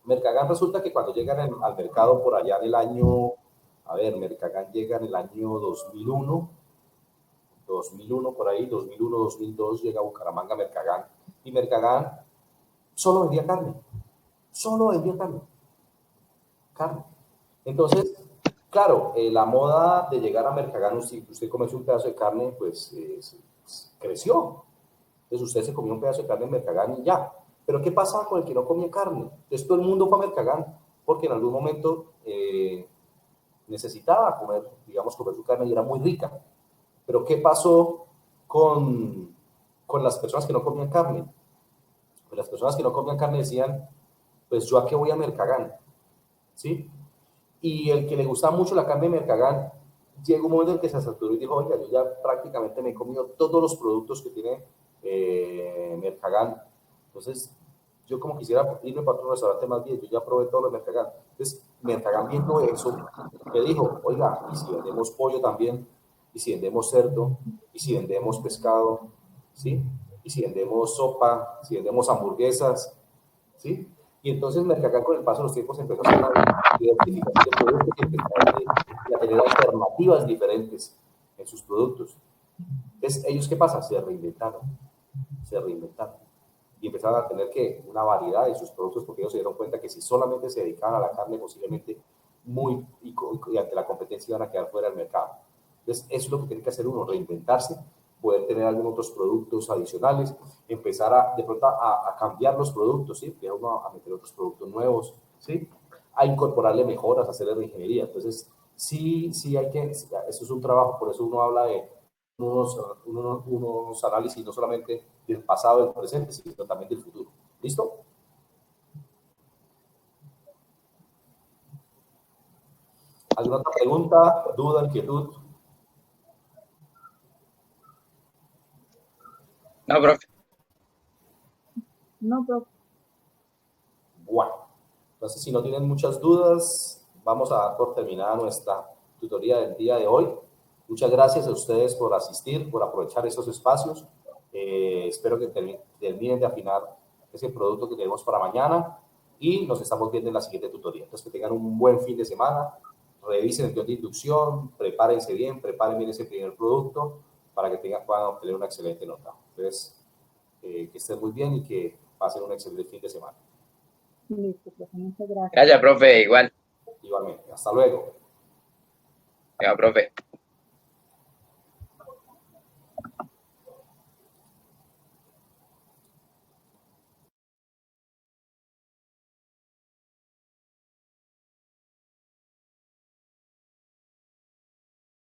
Mercagán resulta que cuando llegan al mercado por allá en el año, Mercagán llega en el año 2001 por ahí, 2001, 2002 llega a Bucaramanga Mercagán, y Mercagán solo vendía carne. Entonces, claro, la moda de llegar a Mercagán, si usted comerse un pedazo de carne, pues creció. Entonces usted se comió un pedazo de carne en Mercagán y ya. Pero ¿qué pasaba con el que no comía carne? Entonces todo el mundo fue a Mercagán porque en algún momento necesitaba comer su carne y era muy rica. Pero ¿qué pasó con las personas que no comían carne? Pues las personas que no comían carne decían, pues yo a qué voy a Mercagán, ¿sí? Y el que le gustaba mucho la carne de Mercagán, llegó un momento en que se saturó y dijo, oiga, yo ya prácticamente me he comido todos los productos que tiene Mercagán. Entonces, yo como quisiera irme para otro restaurante más bien, yo ya probé todo lo de Mercagán. Entonces, Mercagán viendo eso, le dijo, oiga, ¿y si vendemos pollo también? ¿Y si vendemos cerdo? ¿Y si vendemos pescado? ¿Sí? ¿Y si vendemos sopa? ¿Si vendemos hamburguesas? ¿Sí? Y entonces Mercagán con el paso de los tiempos empezó a hacer una diversificación de productos y empezó a tener alternativas diferentes en sus productos. Entonces, ¿ellos qué pasa? Se reinventaron. Y empezaron a tener una variedad de sus productos porque ellos se dieron cuenta que si solamente se dedicaban a la carne, posiblemente y ante la competencia iban a quedar fuera del mercado. Entonces, eso es lo que tiene que hacer uno, reinventarse, poder tener algunos otros productos adicionales, empezar de pronto a cambiar los productos, ¿sí? Empieza uno a meter otros productos nuevos, ¿sí? A incorporarle mejoras, a hacerle reingeniería. Entonces, sí hay que, eso es un trabajo, por eso uno habla de unos análisis no solamente del pasado, del presente, sino también del futuro. ¿Listo? ¿Alguna otra pregunta, duda, inquietud?
No, profe.
No, profe.
Bueno, entonces si no tienen muchas dudas, vamos a dar por terminada nuestra tutoría del día de hoy. Muchas gracias a ustedes por asistir, por aprovechar esos espacios. Espero que terminen de afinar ese producto que tenemos para mañana y nos estamos viendo en la siguiente tutoría. Entonces, que tengan un buen fin de semana, revisen el guión de inducción, prepárense bien, preparen bien ese primer producto para que puedan obtener una excelente nota. Entonces, que estén muy bien y que pasen un excelente fin de semana.
Listo, profe, muchas gracias.
Gracias, profe, igual.
Igualmente. Hasta luego.
Venga, profe.